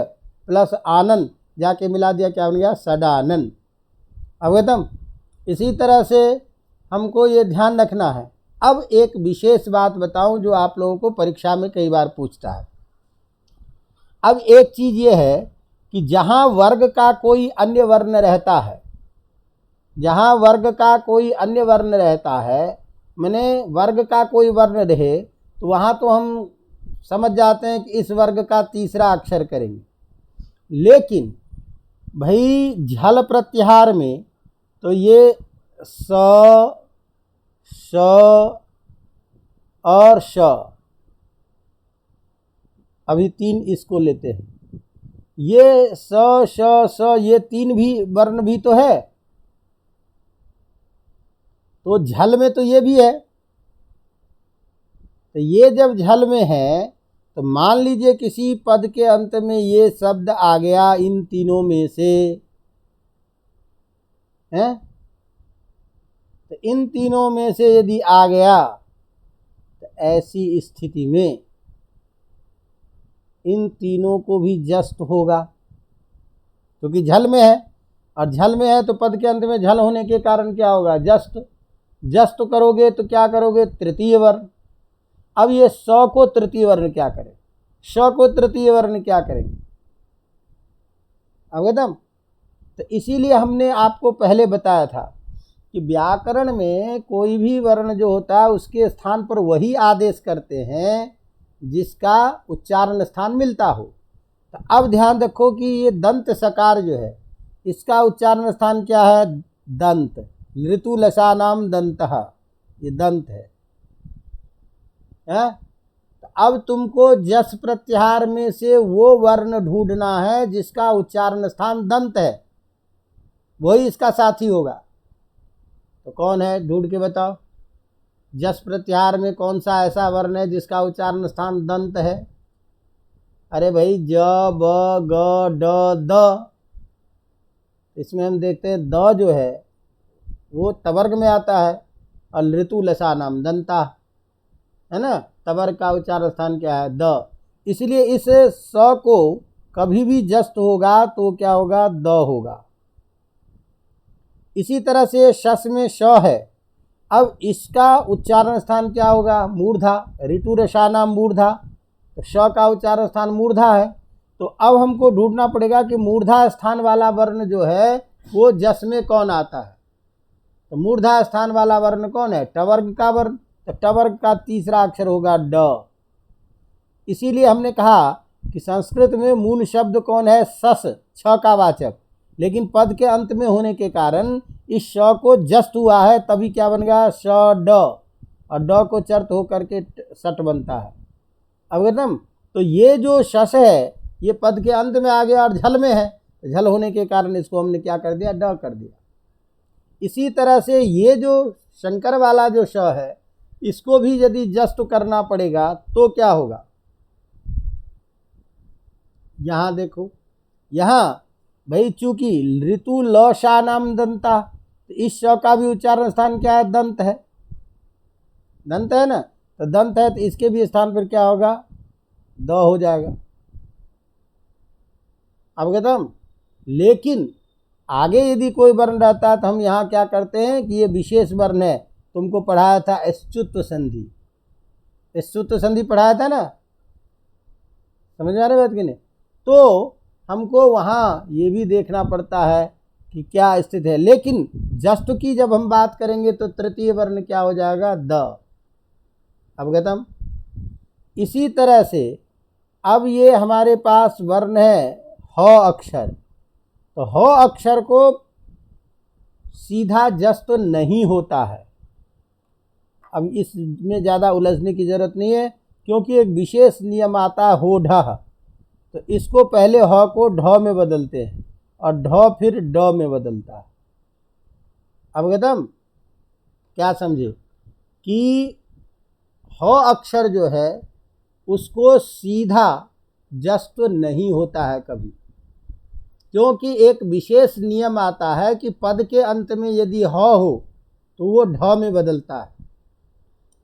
प्लस आनन, जाके मिला दिया, क्या बन गया, सडानन। अवगतम। इसी तरह से हमको ये ध्यान रखना है। अब एक विशेष बात बताऊं जो आप लोगों को परीक्षा में कई बार पूछता है। अब एक चीज़ ये है कि जहाँ वर्ग का कोई अन्य वर्ण रहता है, जहाँ वर्ग का कोई अन्य वर्ण रहता है, मैंने वर्ग का कोई वर्ण रहे, तो वहाँ तो हम समझ जाते हैं कि इस वर्ग का तीसरा अक्षर करेंगे। लेकिन भाई झल प्रत्याहार में तो ये स, श और श, अभी तीन इसको लेते हैं, ये स श स, ये तीन भी वर्ण भी तो है, तो झल में तो ये भी है, तो ये जब झल में है तो मान लीजिए किसी पद के अंत में ये शब्द आ गया इन तीनों में से, हैं, तो इन तीनों में से यदि आ गया तो ऐसी स्थिति में इन तीनों को भी जस्त होगा, क्योंकि झल में है, और झल में है तो पद के अंत में झल होने के कारण क्या होगा, जस्त। जस्त करोगे तो क्या करोगे, तृतीय वर्ण। अब ये स को तृतीय वर्ण क्या करें, श को तृतीय वर्ण क्या करेंगे, अवगतम। तो इसीलिए हमने आपको पहले बताया था कि व्याकरण में कोई भी वर्ण जो होता है उसके स्थान पर वही आदेश करते हैं जिसका उच्चारण स्थान मिलता हो। तो अब ध्यान रखो कि ये दंत सकार जो है इसका उच्चारण स्थान क्या है, दंत। ऋतु लसानाम दंतः, ये दंत है। तो अब तुमको जस प्रत्याहार में से वो वर्ण ढूंढना है जिसका उच्चारण स्थान दंत है, वही इसका साथी होगा। तो कौन है, ढूंढ के बताओ। जस प्रत्याहार में कौन सा ऐसा वर्ण है जिसका उच्चारण स्थान दंत है। अरे भाई ज, ब, ग, ड, द, इसमें हम देखते हैं द जो है वो तवर्ग में आता है, और ऋतु लसा नाम दंता है ना, तवर्ग का उच्चारण स्थान क्या है, द। इसलिए इस स को कभी भी जस्त होगा तो क्या होगा, द होगा। इसी तरह से शस में श है, अब इसका उच्चारण स्थान क्या होगा, मूर्धा। ऋतु रसा नाम मूर्धा, तो श का उच्चारण स्थान मूर्धा है। तो अब हमको ढूंढना पड़ेगा कि मूर्धा स्थान वाला वर्ण जो है वो जस में कौन आता है। तो मूर्धा स्थान वाला वर्ण कौन है, टवर्ग का वर्ण, तो टवर्ग का तीसरा अक्षर होगा ड। इसीलिए हमने कहा कि संस्कृत में मूल शब्द कौन है, सस, छ का वाचक, लेकिन पद के अंत में होने के कारण इस श को जस्त हुआ है, तभी क्या बन गया, श ड, और ड को चर्त होकर के सट बनता है। अवगतम। तो ये जो शस है ये पद के अंत में आ गया और झल में है, झल होने के कारण इसको हमने क्या कर दिया, ड कर दिया। इसी तरह से ये जो शंकर वाला जो श है इसको भी यदि जस्त करना पड़ेगा तो क्या होगा। यहाँ देखो, यहाँ भाई चूंकि ऋतु लशा नाम दंता, तो इस श का भी उच्चारण स्थान क्या है, दंत है। दंत है ना, तो दंत है तो इसके भी स्थान पर क्या होगा, द हो जाएगा। अवगतम। लेकिन आगे यदि कोई वर्ण रहता है तो हम यहाँ क्या करते हैं कि ये विशेष वर्ण है, तुमको पढ़ाया था अच्युत संधि। इस सूत्र संधि पढ़ाया था ना, समझ में आ रही बात कि नहीं। तो हमको वहाँ ये भी देखना पड़ता है कि क्या स्थिति है। लेकिन जस्ट की जब हम बात करेंगे तो तृतीय वर्ण क्या हो जाएगा, द। अवगतम। इसी तरह से अब ये हमारे पास वर्ण है ह अक्षर, तो ह अक्षर को सीधा जस तो नहीं होता है। अब इसमें ज़्यादा उलझने की ज़रूरत नहीं है, क्योंकि एक विशेष नियम आता है हो ढ, तो इसको पहले ह को ढ में बदलते हैं और ढ फिर ड में बदलता है। अवगतम। क्या समझे कि ह अक्षर जो है उसको सीधा जस तो नहीं होता है कभी, क्योंकि एक विशेष नियम आता है कि पद के अंत में यदि ह हो तो वो ढ में बदलता है।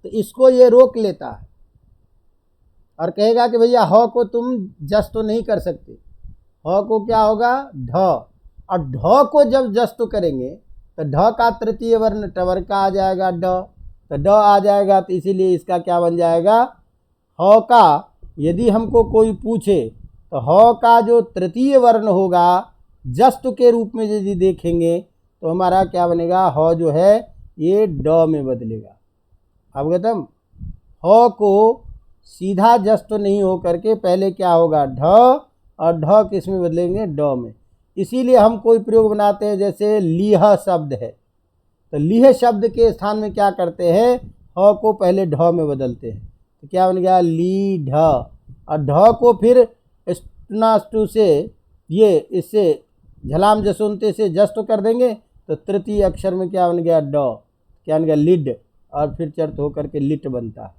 तो इसको ये रोक लेता है और कहेगा कि भैया ह को तुम जस तो नहीं कर सकते, ह को क्या होगा, ढ। और ढ को जब जस तो करेंगे तो ढ का तृतीय वर्ण टवर का आ जाएगा ड, तो ड आ जाएगा, तो इसीलिए इसका क्या बन जाएगा, ह का यदि हमको कोई पूछे तो ह का जो तृतीय वर्ण होगा जस्त के रूप में यदि देखेंगे तो हमारा क्या बनेगा, ह जो है ये ड में बदलेगा। अवगतम। ह को सीधा जस्त नहीं हो करके पहले क्या होगा, ढ, और ढ किस में बदलेंगे, ड में। इसीलिए हम कोई प्रयोग बनाते हैं, जैसे लीह शब्द है, तो लीह शब्द के स्थान में क्या करते हैं, ह को पहले ढ में बदलते हैं, तो क्या बन गया, ली ढ। और ढ को फिर स्टुनास्तु से ये इससे झलाम जसोंते से जस्त कर देंगे, तो तृतीय अक्षर में क्या बन गया, ड, क्या बन गया, लिड, और फिर चर्त होकर के लिट बनता है।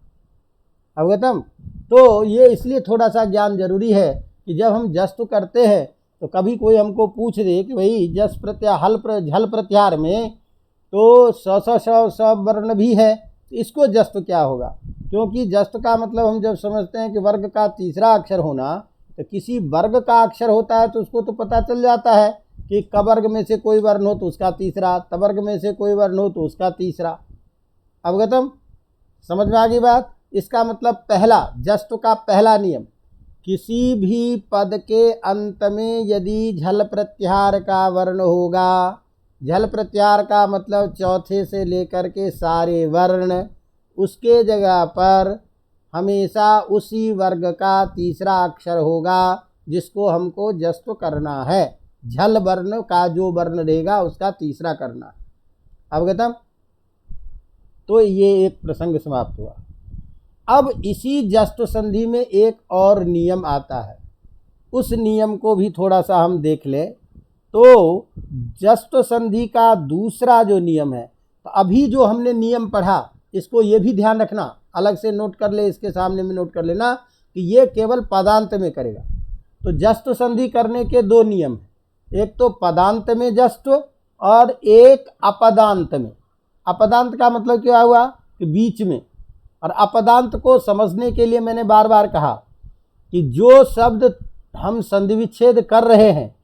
अवगतम। तो ये इसलिए थोड़ा सा ज्ञान जरूरी है कि जब हम जस्त करते हैं तो कभी कोई हमको पूछ दे कि भाई जस प्रत्याहल झल प्रत्याहार में तो स वर्ण भी है, तो इसको जस्त क्या होगा, क्योंकि जस्त का मतलब हम जब समझते हैं कि वर्ग का तीसरा अक्षर होना, तो किसी वर्ग का अक्षर होता है तो उसको तो पता चल जाता है कि क वर्ग में से कोई वर्ण हो तो उसका तीसरा, त वर्ग में से कोई वर्ण हो तो उसका तीसरा। अवगतम। समझ में आ गई बात। इसका मतलब पहला जस्त का पहला नियम, किसी भी पद के अंत में यदि झल प्रत्याहार का वर्ण होगा, झल प्रत्याहार का मतलब चौथे से लेकर के सारे वर्ण, उसके जगह पर हमेशा उसी वर्ग का तीसरा अक्षर होगा जिसको हमको जस्त करना है। झल वर्ण का जो वर्ण रहेगा उसका तीसरा करना। अवगतम। तो ये एक प्रसंग समाप्त हुआ। अब इसी जस्त संधि में एक और नियम आता है, उस नियम को भी थोड़ा सा हम देख लें। तो जस्त संधि का दूसरा जो नियम है, तो अभी जो हमने नियम पढ़ा इसको ये भी ध्यान रखना, अलग से नोट कर ले, इसके सामने में नोट कर लेना कि ये केवल पदांत में करेगा। तो जस्त संधि करने के दो नियम हैं, एक तो पदांत में जस्त और एक अपदांत में। अपदांत का मतलब क्या हुआ कि बीच में, और अपदांत को समझने के लिए मैंने बार बार कहा कि जो शब्द हम संधि विच्छेद कर रहे हैं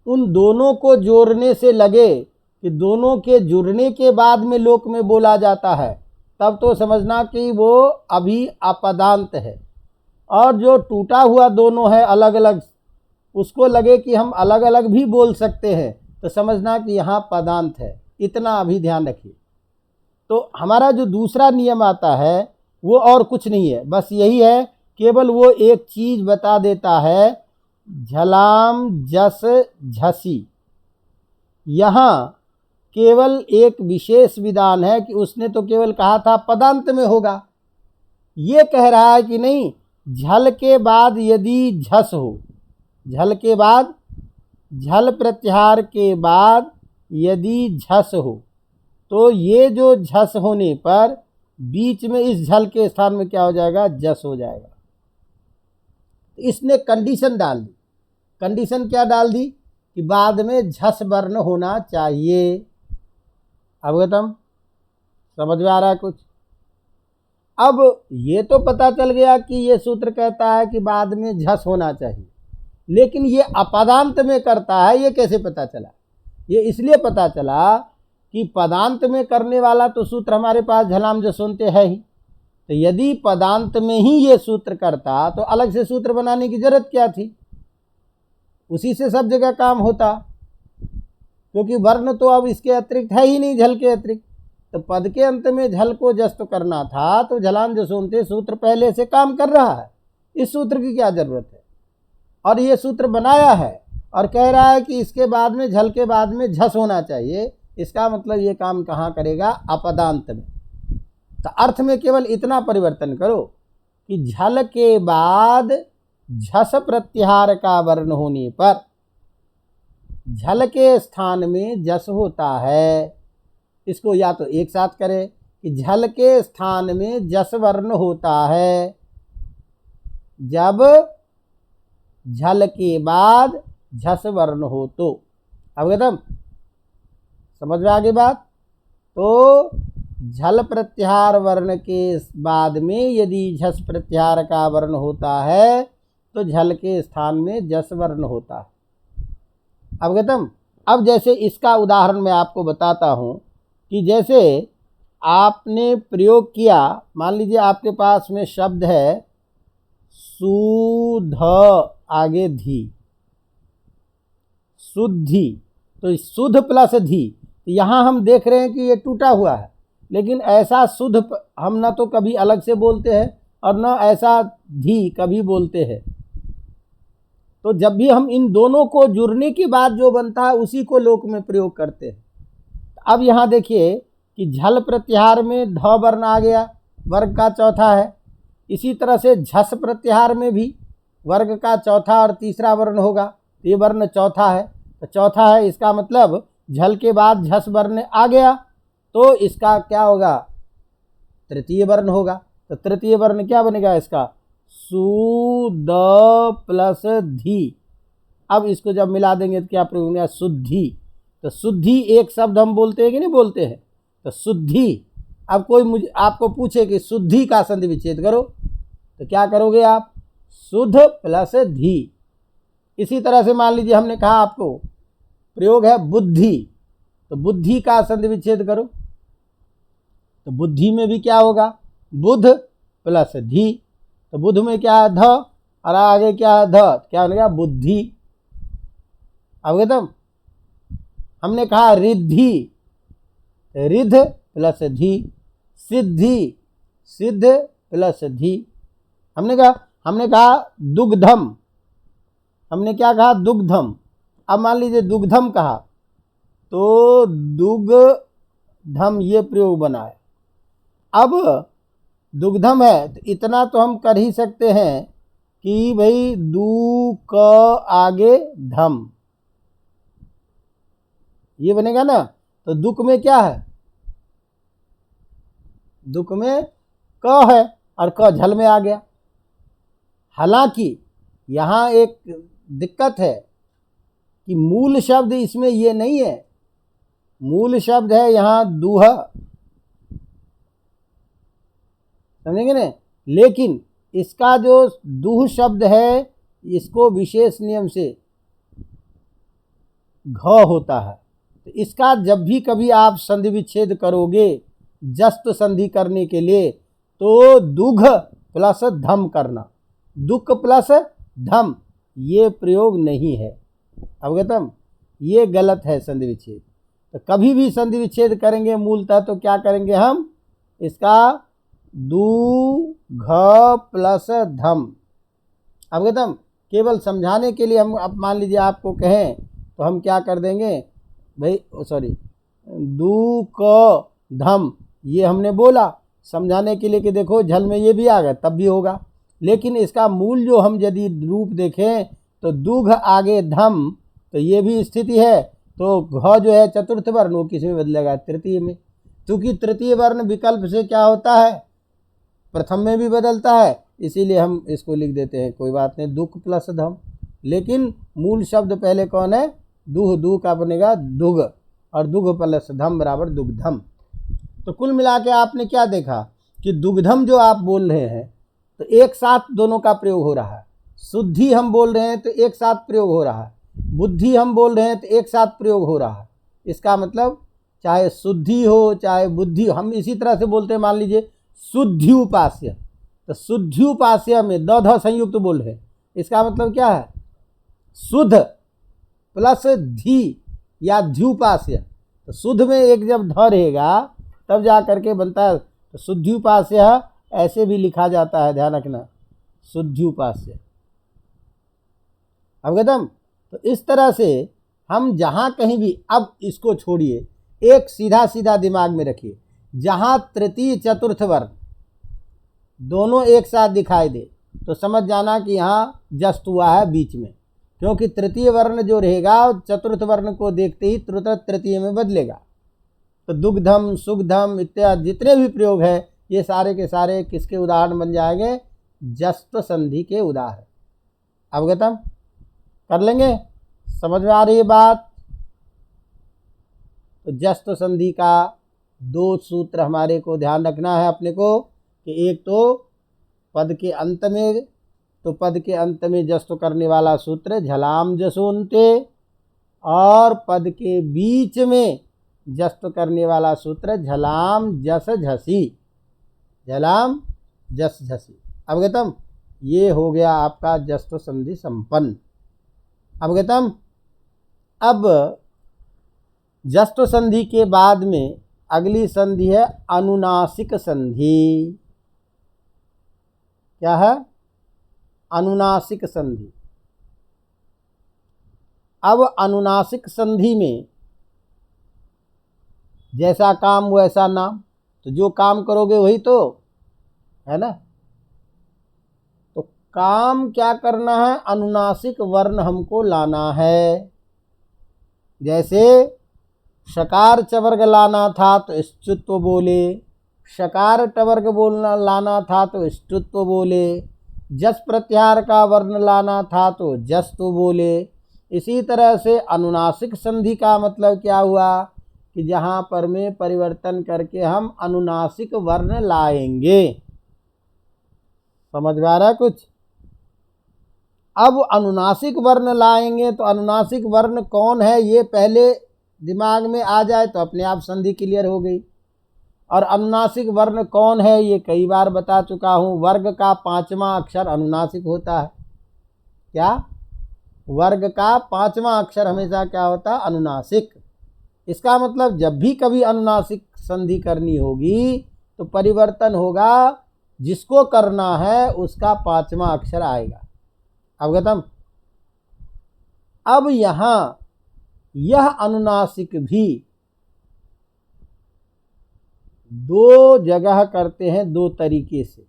उन दोनों को जोड़ने से लगे कि दोनों के जुड़ने के बाद में लोक में बोला जाता है, तब तो समझना कि वो अभी अपदांत है। और जो टूटा हुआ दोनों है अलग अलग, उसको लगे कि हम अलग अलग भी बोल सकते हैं, तो समझना कि यहाँ पदांत है। इतना अभी ध्यान रखिए। तो हमारा जो दूसरा नियम आता है वो और कुछ नहीं है, बस यही है, केवल वो एक चीज़ बता देता है, झलाम जस झसी। यहाँ केवल एक विशेष विधान है कि उसने तो केवल कहा था पदांत में होगा, ये कह रहा है कि नहीं, झल के बाद यदि झस हो, झल के बाद, झल प्रत्याहार के बाद यदि झस हो, तो ये जो झस होने पर बीच में इस झल के स्थान में क्या हो जाएगा, जस हो जाएगा। इसने कंडीशन डाल दी। कंडीशन क्या डाल दी कि बाद में झस वर्ण होना चाहिए। अवगतम। समझ में आ रहा है कुछ। अब ये तो पता चल गया कि ये सूत्र कहता है कि बाद में झस होना चाहिए, लेकिन ये अपदांत में करता है, ये कैसे पता चला? ये इसलिए पता चला कि पदांत में करने वाला तो सूत्र हमारे पास झलाम जसोंते है ही, तो यदि पदांत में ही ये सूत्र करता तो अलग से सूत्र बनाने की जरूरत क्या थी, उसी से सब जगह काम होता, क्योंकि वर्ण तो अब इसके अतिरिक्त है ही नहीं, झल के अतिरिक्त। तो पद के अंत में झल को जस्त करना था, तो झलान जसोंते सूत्र पहले से काम कर रहा है, इस सूत्र की क्या जरूरत है। और ये सूत्र बनाया है और कह रहा है कि इसके बाद में झल के बाद में झस होना चाहिए, इसका मतलब ये काम कहाँ करेगा, अपदांत में। तो अर्थ में केवल इतना परिवर्तन करो कि झल के बाद झस प्रत्याहार का वर्ण होने पर झल के स्थान में जस होता है। इसको या तो एक साथ करें कि झल के स्थान में जस वर्ण होता है जब झल के बाद झस वर्ण हो तो। अवगतम, समझ में आ गई बात। तो झल प्रत्याहार वर्ण के बाद में यदि झस प्रत्याहार का वर्ण होता है तो झल के स्थान में जस वर्ण होता है। अवगतम। अब जैसे इसका उदाहरण मैं आपको बताता हूँ कि जैसे आपने प्रयोग किया, मान लीजिए आपके पास में शब्द है सुध आगे धी, शुद्धि, तो शुद्ध प्लस धी। यहाँ हम देख रहे हैं कि ये टूटा हुआ है, लेकिन ऐसा शुद्ध हम ना तो कभी अलग से बोलते हैं और न ऐसा धी कभी बोलते हैं। तो जब भी हम इन दोनों को जुड़ने के बाद जो बनता है उसी को लोक में प्रयोग करते हैं। अब यहाँ देखिए कि झल प्रत्याहार में ध वर्ण आ गया, वर्ग का चौथा है। इसी तरह से झस प्रत्याहार में भी वर्ग का चौथा और तीसरा वर्ण होगा, ये वर्ण चौथा है। तो चौथा है, इसका मतलब झल के बाद झस वर्ण आ गया, तो इसका क्या होगा, तृतीय वर्ण होगा। तो तृतीय वर्ण क्या बनेगा इसका, सु द प्लस धी। अब इसको जब मिला देंगे तो क्या प्रयोग होगा, शुद्धि। तो शुद्धि एक शब्द हम बोलते हैं कि नहीं बोलते हैं, तो शुद्धि। अब कोई मुझे आपको पूछे कि शुद्धि का संधि विच्छेद करो, तो क्या करोगे आप, शुद्ध प्लस धी। इसी तरह से मान लीजिए हमने कहा आपको प्रयोग है बुद्धि, तो बुद्धि का संधि विच्छेद करो, तो बुद्धि में भी क्या होगा, बुध प्लस धी। तो बुध में क्या है, ध, और आगे क्या है, ध, क्या बनेगा, बुद्धि। अवगतम। हमने कहा रिद्धि, रिध प्लस धी, सिद्धि, सिद्ध प्लस धी। हमने कहा दुग्धम, हमने क्या कहा, दुग्धम। अब मान लीजिए दुग्धम कहा तो दुग्धम ये प्रयोग बना है। अब दुग्धम है तो इतना तो हम कर ही सकते हैं कि भाई दू क आगे धम, ये बनेगा ना। तो दुख में क्या है, दुख में क है और क झल में आ गया। हालांकि यहाँ एक दिक्कत है कि मूल शब्द इसमें ये नहीं है, मूल शब्द है यहाँ दूह, समझेंगे ना। लेकिन इसका जो दूह शब्द है इसको विशेष नियम से घ होता है। तो इसका जब भी कभी आप संधि विच्छेद करोगे जस्त संधि करने के लिए, तो दुघ प्लस धम करना, दुख प्लस धम, ये प्रयोग नहीं है। अवगतम, ये गलत है संधि विच्छेद। तो कभी भी संधि विच्छेद करेंगे मूलतः तो क्या करेंगे हम, इसका दू घ प्लस धम। अवगतम, केवल समझाने के लिए हम अब मान लीजिए आपको कहें तो हम क्या कर देंगे भाई, सॉरी, दू क धम, ये हमने बोला समझाने के लिए कि देखो झल में ये भी आ गया तब भी होगा। लेकिन इसका मूल जो हम यदि रूप देखें तो दुघ आगे धम, तो ये भी स्थिति है। तो घ जो है चतुर्थ वर्ण, वो किस में बदलेगा, तृतीय में। क्योंकि तृतीय वर्ण विकल्प से क्या होता है, प्रथम में भी बदलता है, इसीलिए हम इसको लिख देते हैं, कोई बात नहीं, दुख प्लस धम। लेकिन मूल शब्द पहले कौन है, दुह, दुह का बनेगा दुग, और दुग प्लस धम बराबर दुग्धम। तो कुल मिला के आपने क्या देखा कि दुग्धम जो आप बोल रहे हैं तो एक साथ दोनों का प्रयोग हो रहा है। शुद्धि हम बोल रहे हैं तो एक साथ प्रयोग हो रहा है, बुद्धि हम बोल रहे हैं तो एक साथ प्रयोग हो रहा है। इसका मतलब चाहे शुद्धि हो चाहे बुद्धि, हम इसी तरह से बोलते हैं, मान लीजिए शुद्ध्युपास्य। तो शुद्ध्युपास्य में द ध संयुक्त बोल है, इसका मतलब क्या है? शुद्ध प्लस धी या ध्युपास्य। तो शुद्ध में एक जब ध रहेगा तब जा करके बनता है। तो शुद्ध्युपास्य ऐसे भी लिखा जाता है, ध्यान रखना, शुद्ध्युपास्य। अवगतम? तो इस तरह से हम जहाँ कहीं भी, अब इसको छोड़िए, एक सीधा सीधा दिमाग में रखिए, जहाँ तृतीय चतुर्थ वर्ण दोनों एक साथ दिखाई दे तो समझ जाना कि यहाँ जस्त हुआ है बीच में, क्योंकि तृतीय वर्ण जो रहेगा चतुर्थ वर्ण को देखते ही तुरंत तृतीय में बदलेगा। तो दुग्धम, सुग्धम इत्यादि जितने भी प्रयोग है ये सारे के सारे किसके उदाहरण बन जाएंगे? जस्त संधि के उदाहरण। अवगतम? कर लेंगे? समझ में आ रही है बात? तो जस्त संधि का दो सूत्र हमारे को ध्यान रखना है अपने को, कि एक तो पद के अंत में, तो पद के अंत में जस्त करने वाला सूत्र झलाम जसोन्ते, और पद के बीच में जस्त करने वाला सूत्र झलाम जस झसी, झलाम जस झसी। अवगतम? ये हो गया आपका जस्त संधि संपन्न। अवगतम? अब जस्त संधि के बाद में अगली संधि है अनुनासिक संधि। क्या है? अनुनासिक संधि। अब अनुनासिक संधि में जैसा काम वैसा नाम, तो जो काम करोगे वही तो है ना। तो काम क्या करना है? अनुनासिक वर्ण हमको लाना है। जैसे शकार चवर्ग लाना था तो स्त्रुत्व बोले, शकार टवर्ग बोलना लाना था तो स्त्रुत्व बोले, जस प्रत्याहार का वर्ण लाना था तो जस्तु बोले। इसी तरह से अनुनासिक संधि का मतलब क्या हुआ? कि जहाँ पर में परिवर्तन करके हम अनुनासिक वर्ण लाएंगे। समझ में आ रहा है कुछ? अब अनुनासिक वर्ण लाएंगे तो अनुनासिक वर्ण कौन है ये पहले दिमाग में आ जाए तो अपने आप संधि क्लियर हो गई। और अनुनासिक वर्ण कौन है ये कई बार बता चुका हूँ। वर्ग का 5वां अक्षर अनुनासिक होता है। क्या? वर्ग का 5वां अक्षर हमेशा क्या होता है? अनुनासिक। इसका मतलब जब भी कभी अनुनासिक संधि करनी होगी तो परिवर्तन होगा, जिसको करना है उसका 5वां अक्षर आएगा। अवगतम? अब यहाँ यह अनुनासिक भी दो जगह करते हैं, दो तरीके से।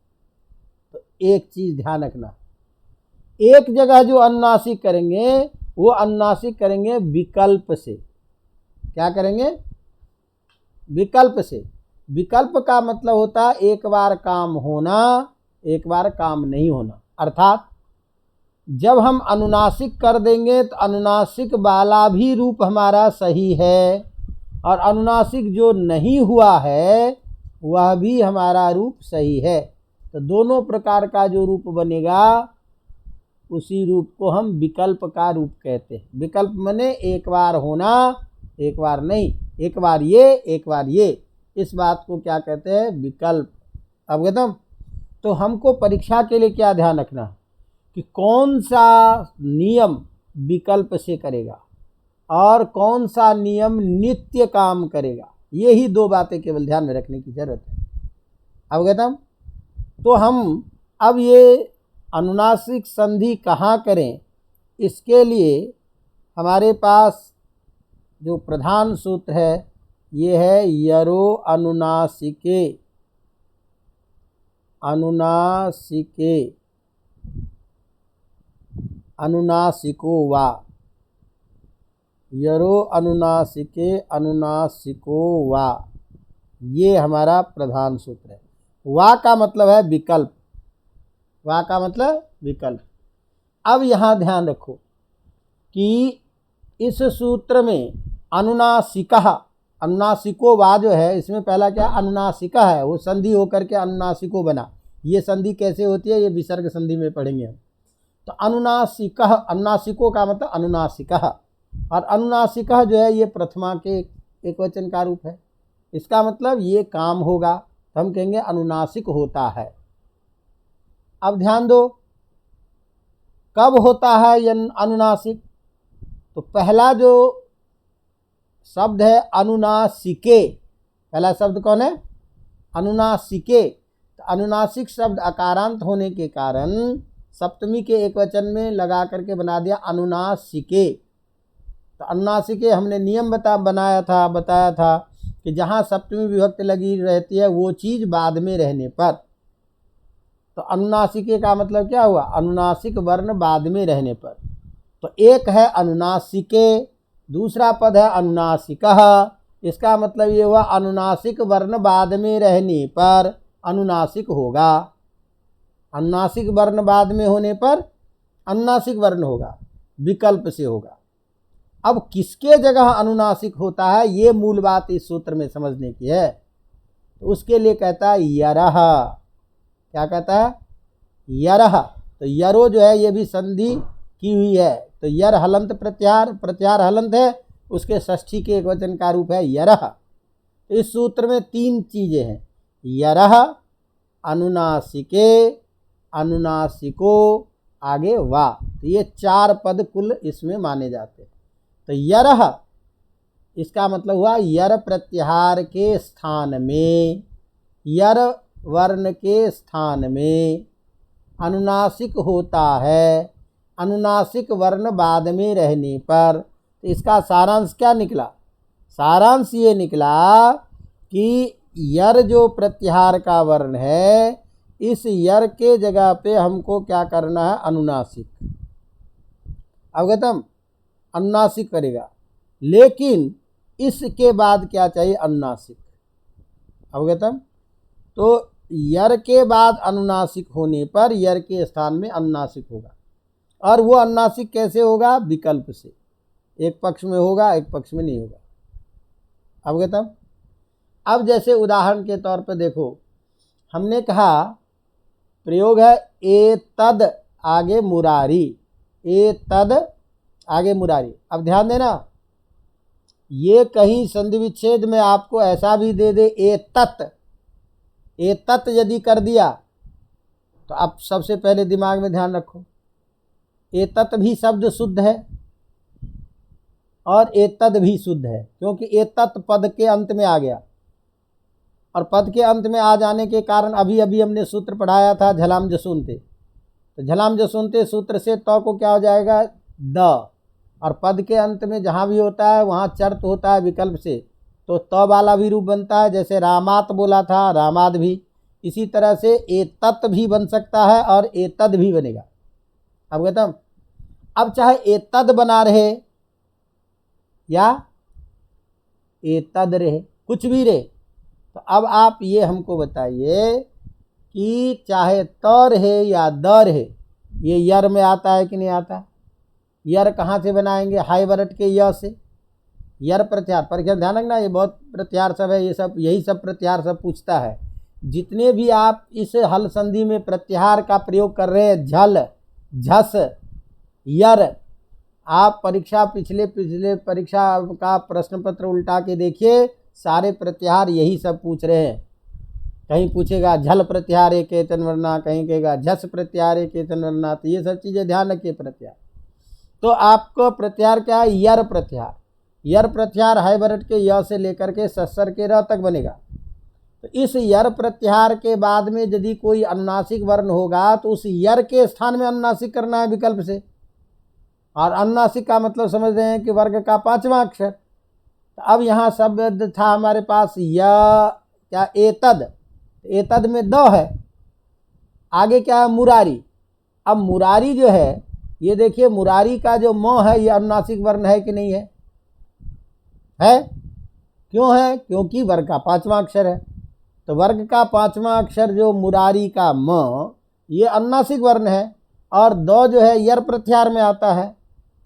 तो एक चीज ध्यान रखना, एक जगह जो अनुनासिक करेंगे वो अनुनासिक करेंगे विकल्प से। क्या करेंगे? विकल्प से। विकल्प का मतलब होता है एक बार काम होना, एक बार काम नहीं होना। अर्थात जब हम अनुनासिक कर देंगे तो अनुनासिक वाला भी रूप हमारा सही है, और अनुनासिक जो नहीं हुआ है वह भी हमारा रूप सही है। तो दोनों प्रकार का जो रूप बनेगा उसी रूप को हम विकल्प का रूप कहते हैं। विकल्प माने एक बार होना, एक बार नहीं, एक बार ये, एक बार ये। इस बात को क्या कहते हैं? विकल्प। अवगतम? तो हमको परीक्षा के लिए क्या ध्यान रखना कि कौन सा नियम विकल्प से करेगा और कौन सा नियम नित्य काम करेगा। ये ही दो बातें केवल ध्यान में रखने की जरूरत है। अवगतम? तो हम अब ये अनुनासिक संधि कहाँ करें, इसके लिए हमारे पास जो प्रधान सूत्र है ये है यरो अनुनासिके। अनुनासिके, अनुनासिको वा। यरो अनुनासिके अनुनासिको वा, ये हमारा प्रधान सूत्र है। वा का मतलब है विकल्प। वा का मतलब विकल्प। अब यहाँ ध्यान रखो कि इस सूत्र में अनुनासिका, अनुनासिको वा जो है इसमें पहला क्या? अनुनासिका है, वो संधि होकर के अनुनासिको बना। ये संधि कैसे होती है ये विसर्ग संधि में पढ़ेंगे हम। तो अनुनासिका, अनुनासिको का मतलब अनुनासिका, और अनुनासिका जो है ये प्रथमा के एक वचन का रूप है। इसका मतलब ये काम होगा, तो हम कहेंगे अनुनासिक होता है। अब ध्यान दो, कब होता है यह अनुनासिक? तो पहला जो शब्द है अनुनासिके, पहला शब्द कौन है? अनुनासिके। तो अनुनासिक शब्द अकारांत होने के कारण सप्तमी के एक वचन में लगा करके बना दिया अनुनासिके। तो अनुनासिके हमने नियम बताया था कि जहाँ सप्तमी विभक्ति लगी रहती है वो चीज़ बाद में रहने पर, तो अनुनासिके का मतलब क्या हुआ? अनुनासिक वर्ण बाद में रहने पर। तो एक है अनुनासिके, दूसरा पद है अनुनासिकः। इसका मतलब ये हुआ अनुनासिक वर्ण बाद में रहने पर अनुनासिक होगा। अनुनासिक वर्ण बाद में होने पर अनुनासिक वर्ण होगा, विकल्प से होगा। अब किसके जगह अनुनासिक होता है, ये मूल बात इस सूत्र में समझने की है। तो उसके लिए कहता है यरः। क्या कहता है? यरः। तो यरो जो है ये भी संधि की हुई है, तो यर हलंत प्रत्यार हलंत है, उसके षष्ठी के एक वचन का रूप है यरः। तो इस सूत्र में तीन चीज़ें हैं, यरः, अनुनासिके, अनुनासिको, आगे वा। तो ये चार पद कुल इसमें माने जाते हैं। तो यरः इसका मतलब हुआ यर प्रत्याहार के स्थान में, यर वर्ण के स्थान में अनुनासिक होता है, अनुनासिक वर्ण बाद में रहने पर। तो इसका सारांश क्या निकला? सारांश ये निकला कि यर जो प्रत्याहार का वर्ण है, इस यर के जगह पे हमको क्या करना है? अनुनासिक। अवगतम? अनुनासिक करेगा, लेकिन इसके बाद क्या चाहिए? अनुनासिक। अवगतम? तो यर के बाद अनुनासिक होने पर यर के स्थान में अनुनासिक होगा। और वो अनुनासिक कैसे होगा? विकल्प से, एक पक्ष में होगा, एक पक्ष में नहीं होगा। अवगतम? अब जैसे उदाहरण के तौर पर देखो, हमने कहा प्रयोग है एतद आगे मुरारी, एतद आगे मुरारी। अब ध्यान देना, ये कहीं संधि विच्छेद में आपको ऐसा भी दे दे एतत्, एतत् यदि कर दिया तो आप सबसे पहले दिमाग में ध्यान रखो, एतत् भी शब्द शुद्ध है और एतद भी शुद्ध है, क्योंकि एतत् पद के अंत में आ गया। और पद के अंत में आ जाने के कारण अभी अभी हमने सूत्र पढ़ाया था झलाम जसूनते। तो झलाम जसूनते सूत्र से तो को क्या हो जाएगा? द। और पद के अंत में जहाँ भी होता है वहाँ चर्त होता है विकल्प से, तो त वाला भी रूप बनता है। जैसे रामात बोला था, रामाद भी। इसी तरह से एतत् भी बन सकता है और एतद भी बनेगा। अवगतम? अब चाहे एतद बना रहे या एतद रहे, कुछ भी रहे, तो अब आप ये हमको बताइए कि चाहे त रहे या द रहे, ये यर में आता है कि नहीं आता? यर कहाँ से बनाएंगे? हाय वरट के य से। यर प्रत्याहार पर क्या ध्यान रखना, ये बहुत प्रत्याहार सब है, ये सब यही सब प्रत्याहार सब पूछता है। जितने भी आप इस हल संधि में प्रत्याहार का प्रयोग कर रहे हैं, झल, झस, यर, आप पिछले परीक्षा का प्रश्न पत्र उल्टा के देखिए, सारे प्रत्याहार यही सब पूछ रहे हैं। कहीं पूछेगा झल प्रत्याहार एक एतन वरना, कहीं कहेगा झस प्रत्याहार एक एतन वरना। तो ये सब चीज़ें ध्यान रखिए प्रत्याहार। तो आपको प्रत्याहार क्या है? यर प्रत्याहार। यर प्रत्याहार हाय वरट के य से लेकर के सस्सर के र तक बनेगा। तो इस यर प्रत्याहार के बाद में यदि कोई अनुनासिक वर्ण होगा तो उस यर के स्थान में अनुनासिक करना है विकल्प से। और अनुनासिक का मतलब समझ रहे हैं कि वर्ग का पांचवा अक्षर। तो अब यहाँ शब्द था हमारे पास क्या? एतद। एतद में द है, आगे क्या है? मुरारी। अब मुरारी जो है, ये देखिए मुरारी का जो म है ये अनुनासिक वर्ण है कि नहीं है? है। क्यों है? क्योंकि वर्ग का पांचवा अक्षर है। तो वर्ग का पांचवा अक्षर जो मुरारी का म, ये अनुनासिक वर्ण है। और द जो है यर प्रत्याहार में आता है,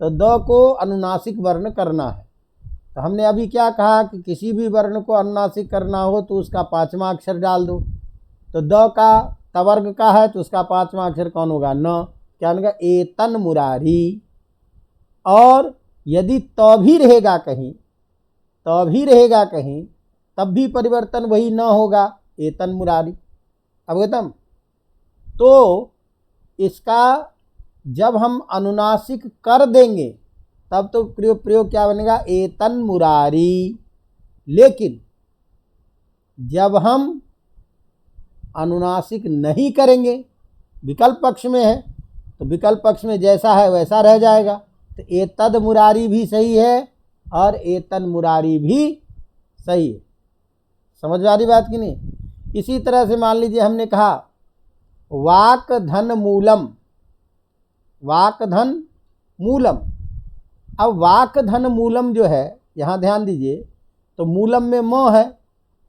तो द को अनुनासिक वर्ण करना है। तो हमने अभी क्या कहा कि किसी भी वर्ण को अनुनासिक करना हो तो उसका पांचवा अक्षर डाल दो। तो द का तवर्ग का है तो उसका पांचवा अक्षर कौन होगा? न। क्या होगा? एतन मुरारी। और यदि त भी रहेगा कहीं, त भी रहेगा कहीं, तब भी परिवर्तन वही न होगा, एतन मुरारी। अवगतम। तो इसका जब हम अनुनासिक कर देंगे तब तो प्रयोग क्या बनेगा, एतन मुरारी। लेकिन जब हम अनुनासिक नहीं करेंगे, विकल्प पक्ष में है तो विकल्प पक्ष में जैसा है वैसा रह जाएगा। तो एतद मुरारी भी सही है और एतन मुरारी भी सही है। समझ आ रही बात कि नहीं। इसी तरह से मान लीजिए हमने कहा वाक धन मूलम, वाक धन मूलम। अब वाक धन मूलम जो है, यहाँ ध्यान दीजिए, तो मूलम में म है,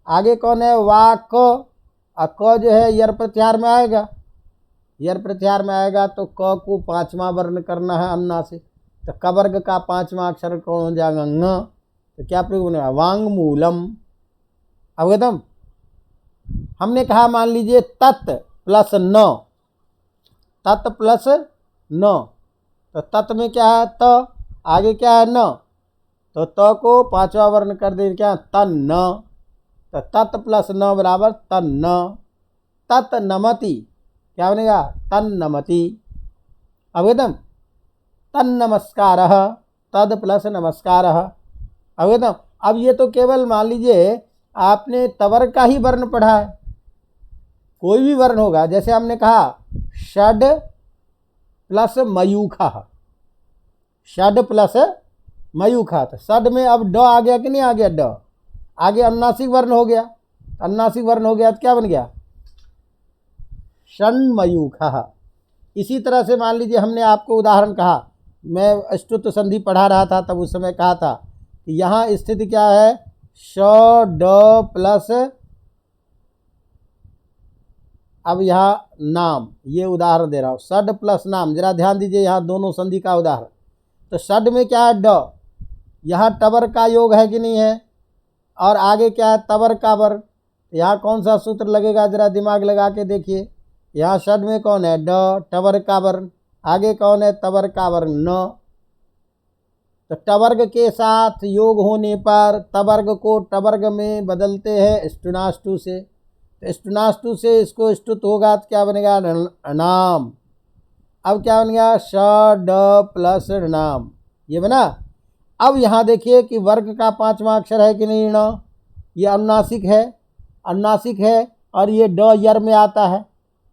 आगे कौन है, वाक, और क जो है यर प्रत्याहार में आएगा। यर प्रत्याहार में आएगा तो क को पांचवा वर्ण करना है अनुनासिक। तो क वर्ग का पांचवा अक्षर कौन हो जाएगा, ङ। तो क्या प्रयोग बनेगा, वांग मूलम। अवगतम। हमने कहा मान लीजिए तत् प्लस न, तत् प्लस न, तो तत् में क्या है, त, आगे क्या है, न, तो त को पांचवा वर्ण कर दे क्या, तन्न। तो तत् प्लस न बराबर तन्न। तत् नमति क्या बनेगा, तन्नमति। अवगतम। तन्नमस्कारः, तद प्लस नमस्कारः। अवगतम। अब ये तो केवल मान लीजिए आपने तवर का ही वर्ण पढ़ा है, कोई भी वर्ण होगा, जैसे हमने कहा षड प्लस मयूखः, षड प्लस मयूखः, तो षड में अब ड आ गया कि नहीं आ गया, ड आगे अनुनासिक वर्ण हो गया। अनुनासिक वर्ण हो गया तो क्या बन गया, षण्मयूखः। इसी तरह से मान लीजिए हमने आपको उदाहरण कहा, मैं अष्टुत संधि पढ़ा रहा था तब उस समय कहा था कि यहाँ स्थिति क्या है, श ड प्लस, अब यहाँ नाम, ये उदाहरण दे रहा हूँ, षड प्लस नाम। जरा ध्यान दीजिए यहाँ दोनों संधि का उदाहरण। तो षड में क्या है, ड, यहाँ टबर का योग है कि नहीं है, और आगे क्या है, तवर का वर्ग। यहाँ कौन सा सूत्र लगेगा, जरा दिमाग लगा के देखिए। यहाँ षड में कौन है, ड, टवर का वर्ण, आगे कौन है, तवर का वर्ण न। तो टवर्ग के साथ योग होने पर तवर्ग को टवर्ग में बदलते हैं स्टुनाष्टु से। तो स्टुनाष्टु से इसको ष्टुत होगा तो क्या बनेगा, नाम। अब क्या बन गया, ष ड प्लस नाम, ये बना। अब यहाँ देखिए कि वर्ग का पांचवा अक्षर है कि नहीं, ण, ये अनुनासिक है, अनुनासिक है, और ये ड यर में आता है।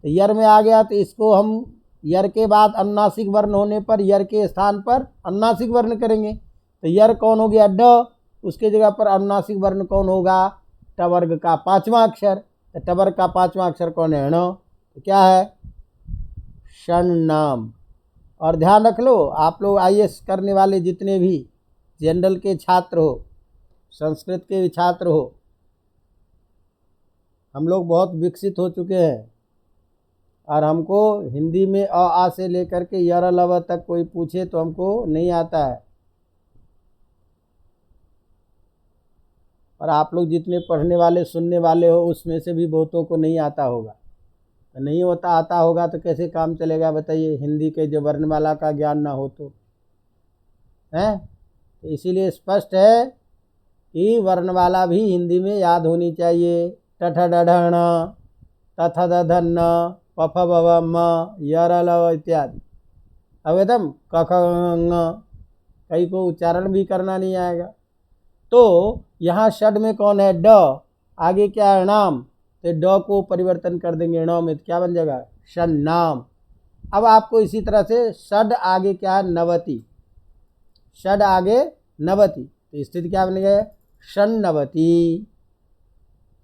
तो यर में आ गया तो इसको हम यर के बाद अनुनासिक वर्ण होने पर यर के स्थान पर अनुनासिक वर्ण करेंगे। तो यर कौन हो गया, ड, उसके जगह पर अनुनासिक वर्ण कौन होगा, टवर्ग का पांचवा अक्षर। तो टवर्ग का पांचवा अक्षर कौन है, ण, तो क्या है, षण नाम। और ध्यान रख लो, आप लोग आईएएस करने वाले जितने भी जनरल के छात्र हो, संस्कृत के भी छात्र हो, हम लोग बहुत विकसित हो चुके हैं, और हमको हिंदी में अ आ से लेकर के यर लव तक कोई पूछे तो हमको नहीं आता है। और आप लोग जितने पढ़ने वाले सुनने वाले हो उसमें से भी बहुतों को नहीं आता होगा। तो नहीं होता आता होगा तो कैसे काम चलेगा बताइए, हिंदी के जो वर्णमाला का ज्ञान ना हो तो है। तो इसीलिए स्पष्ट है कि वर्णमाला भी हिंदी में याद होनी चाहिए। टठ डढ़ तथ दधन पफ बव म यर लव इत्यादि। अवेदम कख ङ, कई को उच्चारण भी करना नहीं आएगा। तो यहाँ षड में कौन है, ड, आगे क्या है, नाम, तो ड को परिवर्तन कर देंगे ण में, तो क्या बन जाएगा, षण नाम। अब आपको इसी तरह से षड आगे क्या है, नवति, षड आगे नवति, तो स्थिति क्या बनेगा, षण्णवति।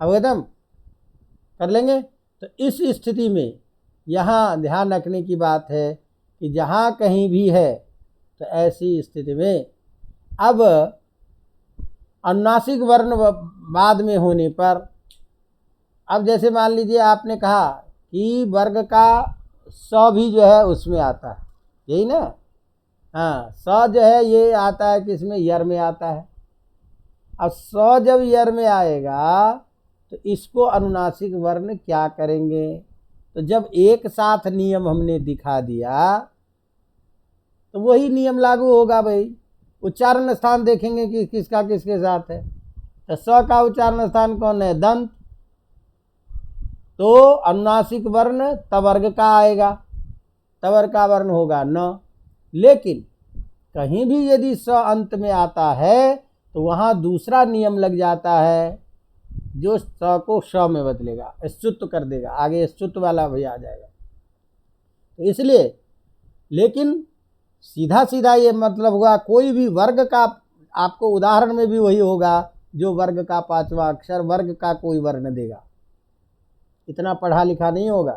अवगतम कर लेंगे। तो इस स्थिति में यहाँ ध्यान रखने की बात है कि जहाँ कहीं भी है तो ऐसी स्थिति में अब अनुनासिक वर्ण बाद में होने पर, अब जैसे मान लीजिए आपने कहा कि वर्ग का स भी जो है उसमें आता है, यही ना, हाँ, स जो है ये आता है किसमें, यर में आता है। अब स जब यर में आएगा तो इसको अनुनासिक वर्ण क्या करेंगे, तो जब एक साथ नियम हमने दिखा दिया तो वही नियम लागू होगा भाई। उच्चारण स्थान देखेंगे कि किसका किसके साथ है। तो स का उच्चारण स्थान कौन है, दंत, तो अनुनासिक वर्ण तवर्ग का आएगा, तवर्ग का वर्ण होगा न। लेकिन कहीं भी यदि स अंत में आता है तो वहाँ दूसरा नियम लग जाता है जो स को श में बदलेगा, स्तुत्व कर देगा, आगे स्तुत्व वाला भी आ जाएगा। तो इसलिए, लेकिन सीधा सीधा ये मतलब हुआ कोई भी वर्ग का, आपको उदाहरण में भी वही होगा जो वर्ग का पांचवा अक्षर वर्ग का कोई वर्ण देगा। इतना पढ़ा लिखा नहीं होगा,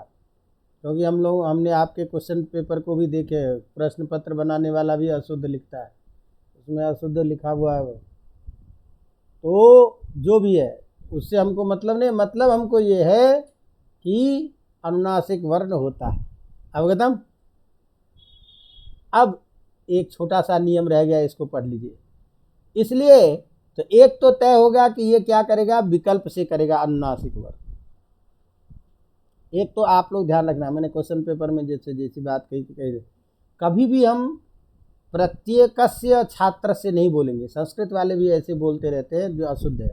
क्योंकि हमने आपके क्वेश्चन पेपर को भी देखे, प्रश्न पत्र बनाने वाला भी अशुद्ध लिखता है, उसमें अशुद्ध लिखा हुआ है। तो जो भी है उससे हमको मतलब नहीं, मतलब हमको ये है कि अनुनासिक वर्ण होता है। अवगतम। अब एक छोटा सा नियम रह गया, इसको पढ़ लीजिए। इसलिए तो एक तो तय होगा कि ये क्या करेगा, विकल्प से करेगा अनुनासिक वर्ण। एक तो आप लोग ध्यान रखना, मैंने क्वेश्चन पेपर में जैसी बात कही, कभी भी हम प्रत्येकस्य छात्र से नहीं बोलेंगे। संस्कृत वाले भी ऐसे बोलते रहते हैं जो अशुद्ध है।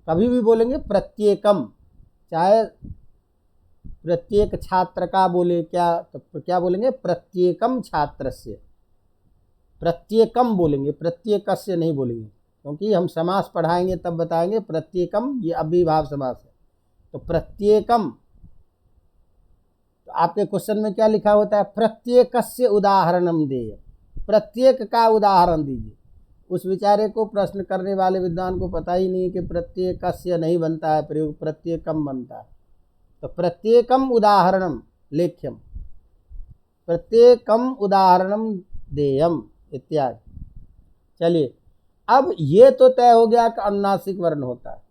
कभी भी बोलेंगे प्रत्येकम, चाहे प्रत्येक छात्र का बोले क्या, तो क्या बोलेंगे, प्रत्येकम छात्रस्य, प्रत्येकम बोलेंगे, प्रत्येकस्य नहीं बोलेंगे, क्योंकि हम समास पढ़ाएंगे तब बताएंगे। प्रत्येकम ये अव्ययीभाव समास है, तो प्रत्येकम। तो आपके क्वेश्चन में क्या लिखा होता है, प्रत्येकस्य उदाहरणम देय, प्रत्येक का उदाहरण दीजिए। उस विचारे को, प्रश्न करने वाले विद्वान को पता ही नहीं है कि प्रत्येकस्य नहीं बनता है प्रयोग, प्रत्येकम बनता है। तो प्रत्येकम उदाहरणम लेख्यम, प्रत्येकम उदाहरणम देयम इत्यादि। चलिए, अब ये तो तय हो गया कि अनुनासिक वर्ण होता है।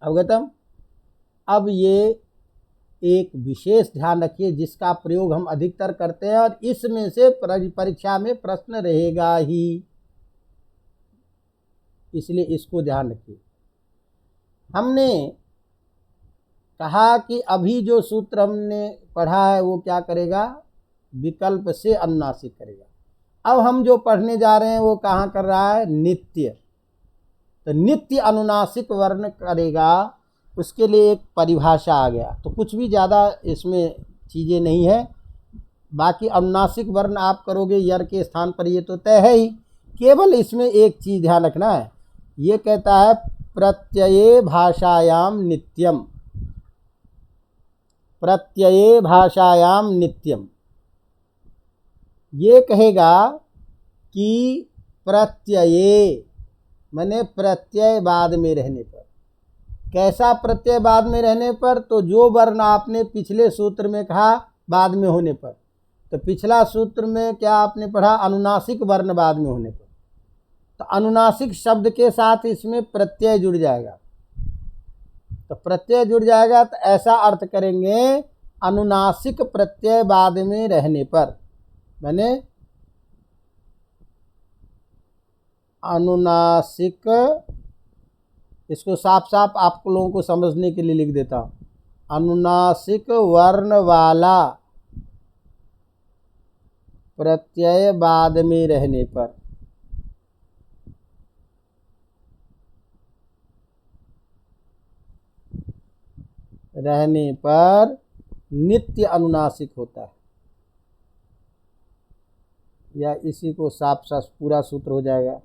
अवगतम। अब ये एक विशेष ध्यान रखिए जिसका प्रयोग हम अधिकतर करते हैं, और इसमें से परीक्षा में प्रश्न रहेगा ही, इसलिए इसको ध्यान रखिए। हमने कहा कि अभी जो सूत्र हमने पढ़ा है वो क्या करेगा, विकल्प से अनुनासिक करेगा। अब हम जो पढ़ने जा रहे हैं वो कहाँ कर रहा है, नित्य। तो नित्य अनुनासिक वर्ण करेगा, उसके लिए एक परिभाषा आ गया। तो कुछ भी ज़्यादा इसमें चीज़ें नहीं है। बाकी अनुनासिक वर्ण आप करोगे यर के स्थान पर, ये तो तय है ही। केवल इसमें एक चीज़ ध्यान रखना है, ये कहता है प्रत्यये भाषायाम नित्यम, प्रत्यये भाषायाम नित्यम। ये कहेगा कि प्रत्यये माने प्रत्यय बाद में रहने पर। कैसा प्रत्यय बाद में रहने पर, तो जो वर्ण आपने पिछले सूत्र में कहा बाद में होने पर। तो पिछला सूत्र में क्या आपने पढ़ा, अनुनासिक वर्ण बाद में होने पर। तो अनुनासिक शब्द के साथ इसमें प्रत्यय जुड़ जाएगा। तो प्रत्यय जुड़ जाएगा तो ऐसा अर्थ करेंगे अनुनासिक प्रत्यय बाद में रहने पर, मैंने अनुनासिक, इसको साफ साफ आप लोगों को समझने के लिए लिख देता हूँ, अनुनासिक वर्ण वाला प्रत्यय बाद में रहने पर। रहने पर नित्य अनुनासिक होता है, या इसी को साफ साफ पूरा सूत्र हो जाएगा,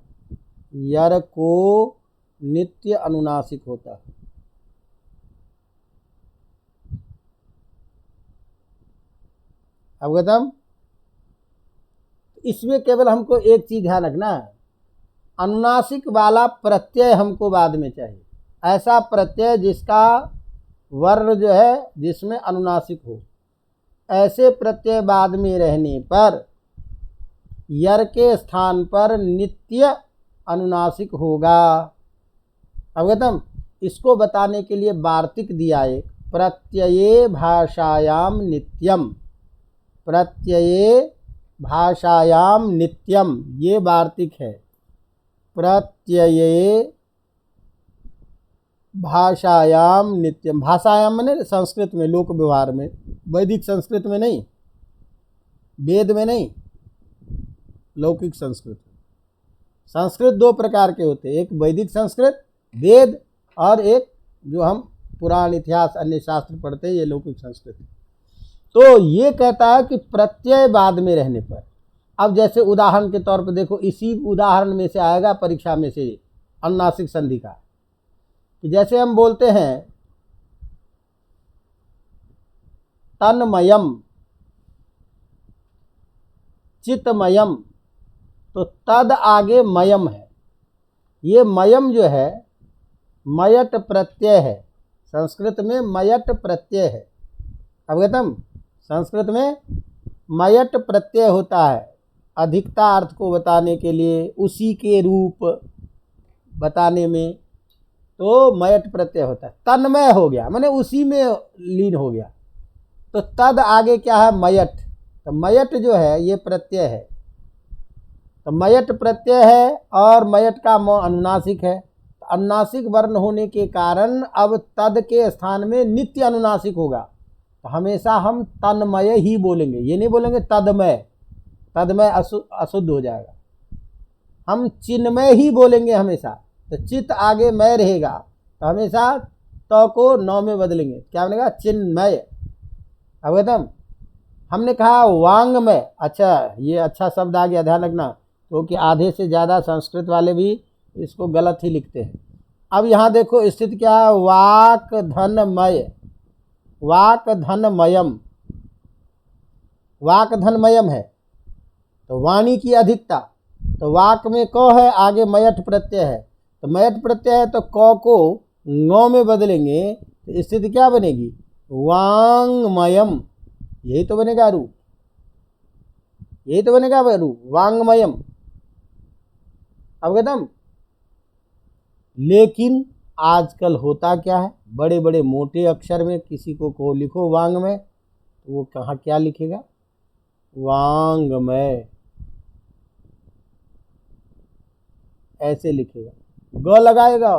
यर को नित्य अनुनासिक होता है। अवगतम। इसमें केवल हमको एक चीज ध्यान रखना है, अनुनासिक वाला प्रत्यय हमको बाद में चाहिए। ऐसा प्रत्यय जिसका वर्ण जो है जिसमें अनुनासिक हो, ऐसे प्रत्यय बाद में रहने पर यर के स्थान पर नित्य अनुनासिक होगा। अवगतम। इसको बताने के लिए वार्तिक दिया एक, प्रत्यये भाषायाम नित्यम, प्रत्यये भाषायाम नित्यम, ये वार्तिक है। प्रत्यये भाषायाम नित्यम, भाषायाम माने संस्कृत में, लोक व्यवहार में, वैदिक संस्कृत में नहीं, वेद में नहीं, लौकिक संस्कृत। संस्कृत दो प्रकार के होते हैं, एक वैदिक संस्कृत वेद, और एक जो हम पुराण इतिहास अन्य शास्त्र पढ़ते हैं ये लौकिक संस्कृत। तो ये कहता है कि प्रत्यय बाद में रहने पर, अब जैसे उदाहरण के तौर पर देखो, इसी उदाहरण में से आएगा परीक्षा में से अनुनासिक संधि का, कि जैसे हम बोलते हैं तन्मयम चितमयम, तो तद आगे मयम है। ये मयम जो है मयट प्रत्यय है, संस्कृत में मयट प्रत्यय है। अवगतम, संस्कृत में मयट प्रत्यय होता है अधिकता अर्थ को बताने के लिए, उसी के रूप बताने में, तो मयट प्रत्यय होता है। तन्मय हो गया माने उसी में लीन हो गया, तो तद आगे क्या है मयट, तो मयट जो है ये प्रत्यय है, तो मयट प्रत्यय है और मयट का म अनुनासिक है। तो अनुनासिक वर्ण होने के कारण अब तद के स्थान में नित्य अनुनासिक होगा, तो हमेशा हम तन्मय ही बोलेंगे, ये नहीं बोलेंगे तदमय, तदमय अशुद्ध हो जाएगा। हम चिन्मय ही बोलेंगे हमेशा, तो चित्त आगे मय रहेगा, तो हमेशा त को नौ में बदलेंगे, क्या बनेगा चिन्मय। अवगतम, हमने कहा वांगमय, अच्छा ये अच्छा शब्द आ गया, ध्यान रखना, क्योंकि आधे से ज़्यादा संस्कृत वाले भी इसको गलत ही लिखते हैं। अब यहाँ देखो स्थिति क्या है, वाक धनमय, वाक धनमयम, वाक धनमयम है, तो वाणी की अधिकता, तो वाक में क है, आगे मयठ प्रत्यय है, तो मयठ प्रत्यय है तो क को ङ में बदलेंगे, तो स्थिति क्या बनेगी वांगमयम, यही तो बनेगा रूप, यही तो बनेगा रूप वांगमयम। अवगतम, लेकिन आजकल होता क्या है, बड़े बड़े मोटे अक्षर में किसी को लिखो वांगमय, तो वो कहाँ क्या लिखेगा वांगमय, ऐसे लिखेगा, ग लगाएगा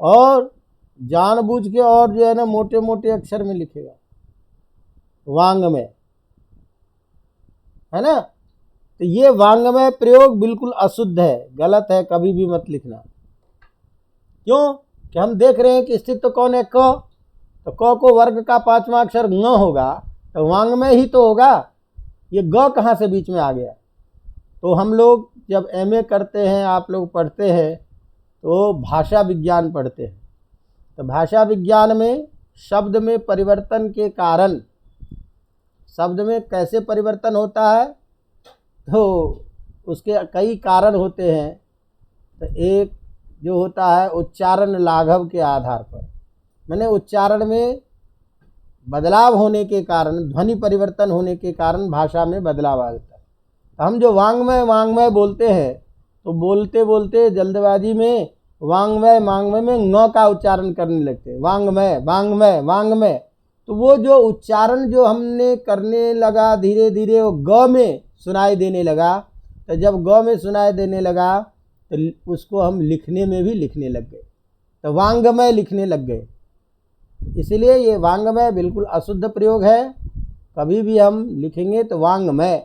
और जानबूझ के और जो है ना मोटे मोटे अक्षर में लिखेगा वांगमय, है ना। तो ये वांगमय प्रयोग बिल्कुल अशुद्ध है, गलत है, कभी भी मत लिखना। क्यों कि हम देख रहे हैं कि स्थित तो कौन है क, तो क को वर्ग का पांचवा अक्षर न होगा, तो वांगमय ही तो होगा, ये ग कहाँ से बीच में आ गया। तो हम लोग जब एमए करते हैं, आप लोग पढ़ते हैं तो भाषा विज्ञान पढ़ते हैं, तो भाषा विज्ञान में शब्द में परिवर्तन के कारण, शब्द में कैसे परिवर्तन होता है, तो उसके कई कारण होते हैं। तो एक जो होता है उच्चारण लाघव के आधार पर, मैंने उच्चारण में बदलाव होने के कारण, ध्वनि परिवर्तन होने के कारण भाषा में बदलाव आता है। तो हम जो वांगमय वांगमय बोलते हैं, तो बोलते बोलते जल्दबाजी में वांगमय वांगमय में ङ का उच्चारण करने लगते हैं, वांगमय वांगमय वांगमय, तो वो जो उच्चारण जो हमने करने लगा धीरे धीरे वो ग में सुनाई देने लगा, तो जब ग में सुनाई देने लगा तो उसको हम लिखने में भी लिखने लग गए, तो वांगमय लिखने लग गए। इसलिए ये वांगमय बिल्कुल अशुद्ध प्रयोग है, कभी भी हम लिखेंगे तो वांगमय,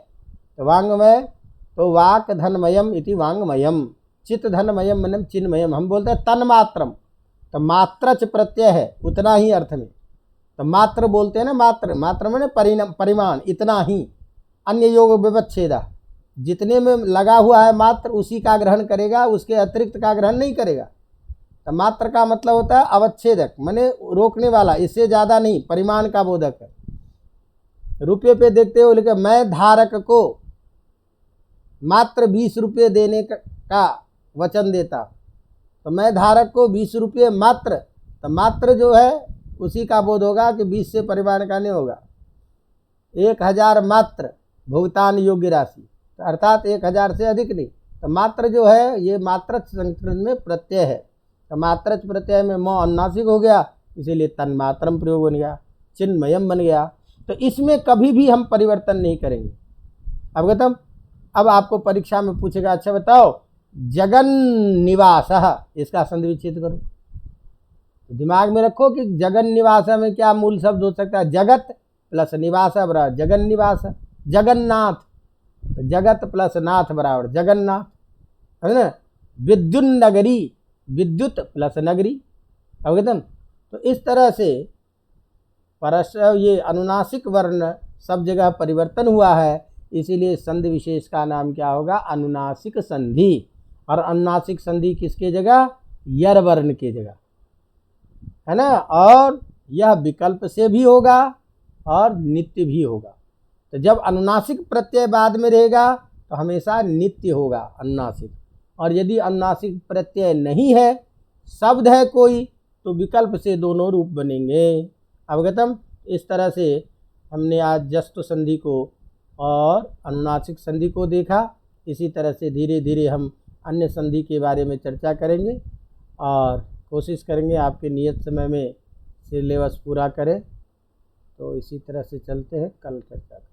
तो वांगमय तो वाक धनमयम इति वांगमयम, चित्त धनमयम मनम चिन्मयम। हम बोलते हैं तन्मात्रम, तो मात्रच प्रत्यय है उतना ही अर्थ में, तो मात्र बोलते हैं ना, मात्र मात्र मैंने परिमाण, इतना ही, अन्य योग विवच्छेदा, जितने में लगा हुआ है मात्र उसी का ग्रहण करेगा, उसके अतिरिक्त का ग्रहण नहीं करेगा। तो मात्र का मतलब होता है अवच्छेदक, माने रोकने वाला, इससे ज़्यादा नहीं, परिमाण का बोधक है। रुपये पे देखते हो लिखे मैं धारक को मात्र 20 रुपये देने का वचन देता, तो मैं धारक को 20 रुपये मात्र, तो मात्र जो है उसी का बोध होगा कि 20 से परिमाण का नहीं होगा। 1000 मात्र भुगतान योग्य राशि, तो अर्थात 1000 से अधिक नहीं। तो मात्र जो है ये मात्रच संस्कृत में प्रत्यय है, तो मात्रच प्रत्यय में म अनुनासिक हो गया, इसीलिए तन्मात्रम प्रयोग बन गया, चिन्मयम बन गया। तो इसमें कभी भी हम परिवर्तन नहीं करेंगे। अवगतम, अब आपको परीक्षा में पूछेगा, अच्छा बताओ जगन निवास, इसका संधि विच्छेद करो। तो दिमाग में रखो कि जगन निवास में क्या मूल शब्द हो सकता है, जगत प्लस निवास बराबर जगन निवास, जगन्नाथ, तो जगत प्लस नाथ बराबर जगन्नाथ, है ना। विद्युन नगरी, विद्युत प्लस नगरी। अवगतम, तो इस तरह से परस्पर ये अनुनासिक वर्ण सब जगह परिवर्तन हुआ है, इसीलिए संधि विशेष का नाम क्या होगा? अनुनासिक संधि। और अनुनासिक संधि किसके जगह? यर वर्ण के जगह, है ना। और यह विकल्प से भी होगा और नित्य भी होगा। तो जब अनुनासिक प्रत्यय बाद में रहेगा तो हमेशा नित्य होगा अनुनासिक, और यदि अनुनासिक प्रत्यय नहीं है, शब्द है कोई, तो विकल्प से दोनों रूप बनेंगे। अवगतम? इस तरह से हमने आज जस्तु संधि को और अनुनासिक संधि को देखा। इसी तरह से धीरे धीरे हम अन्य संधि के बारे में चर्चा करेंगे और कोशिश करेंगे आपके नियत समय में सिलेबस पूरा करें। तो इसी तरह से चलते हैं, कल चर्चा करेंगे।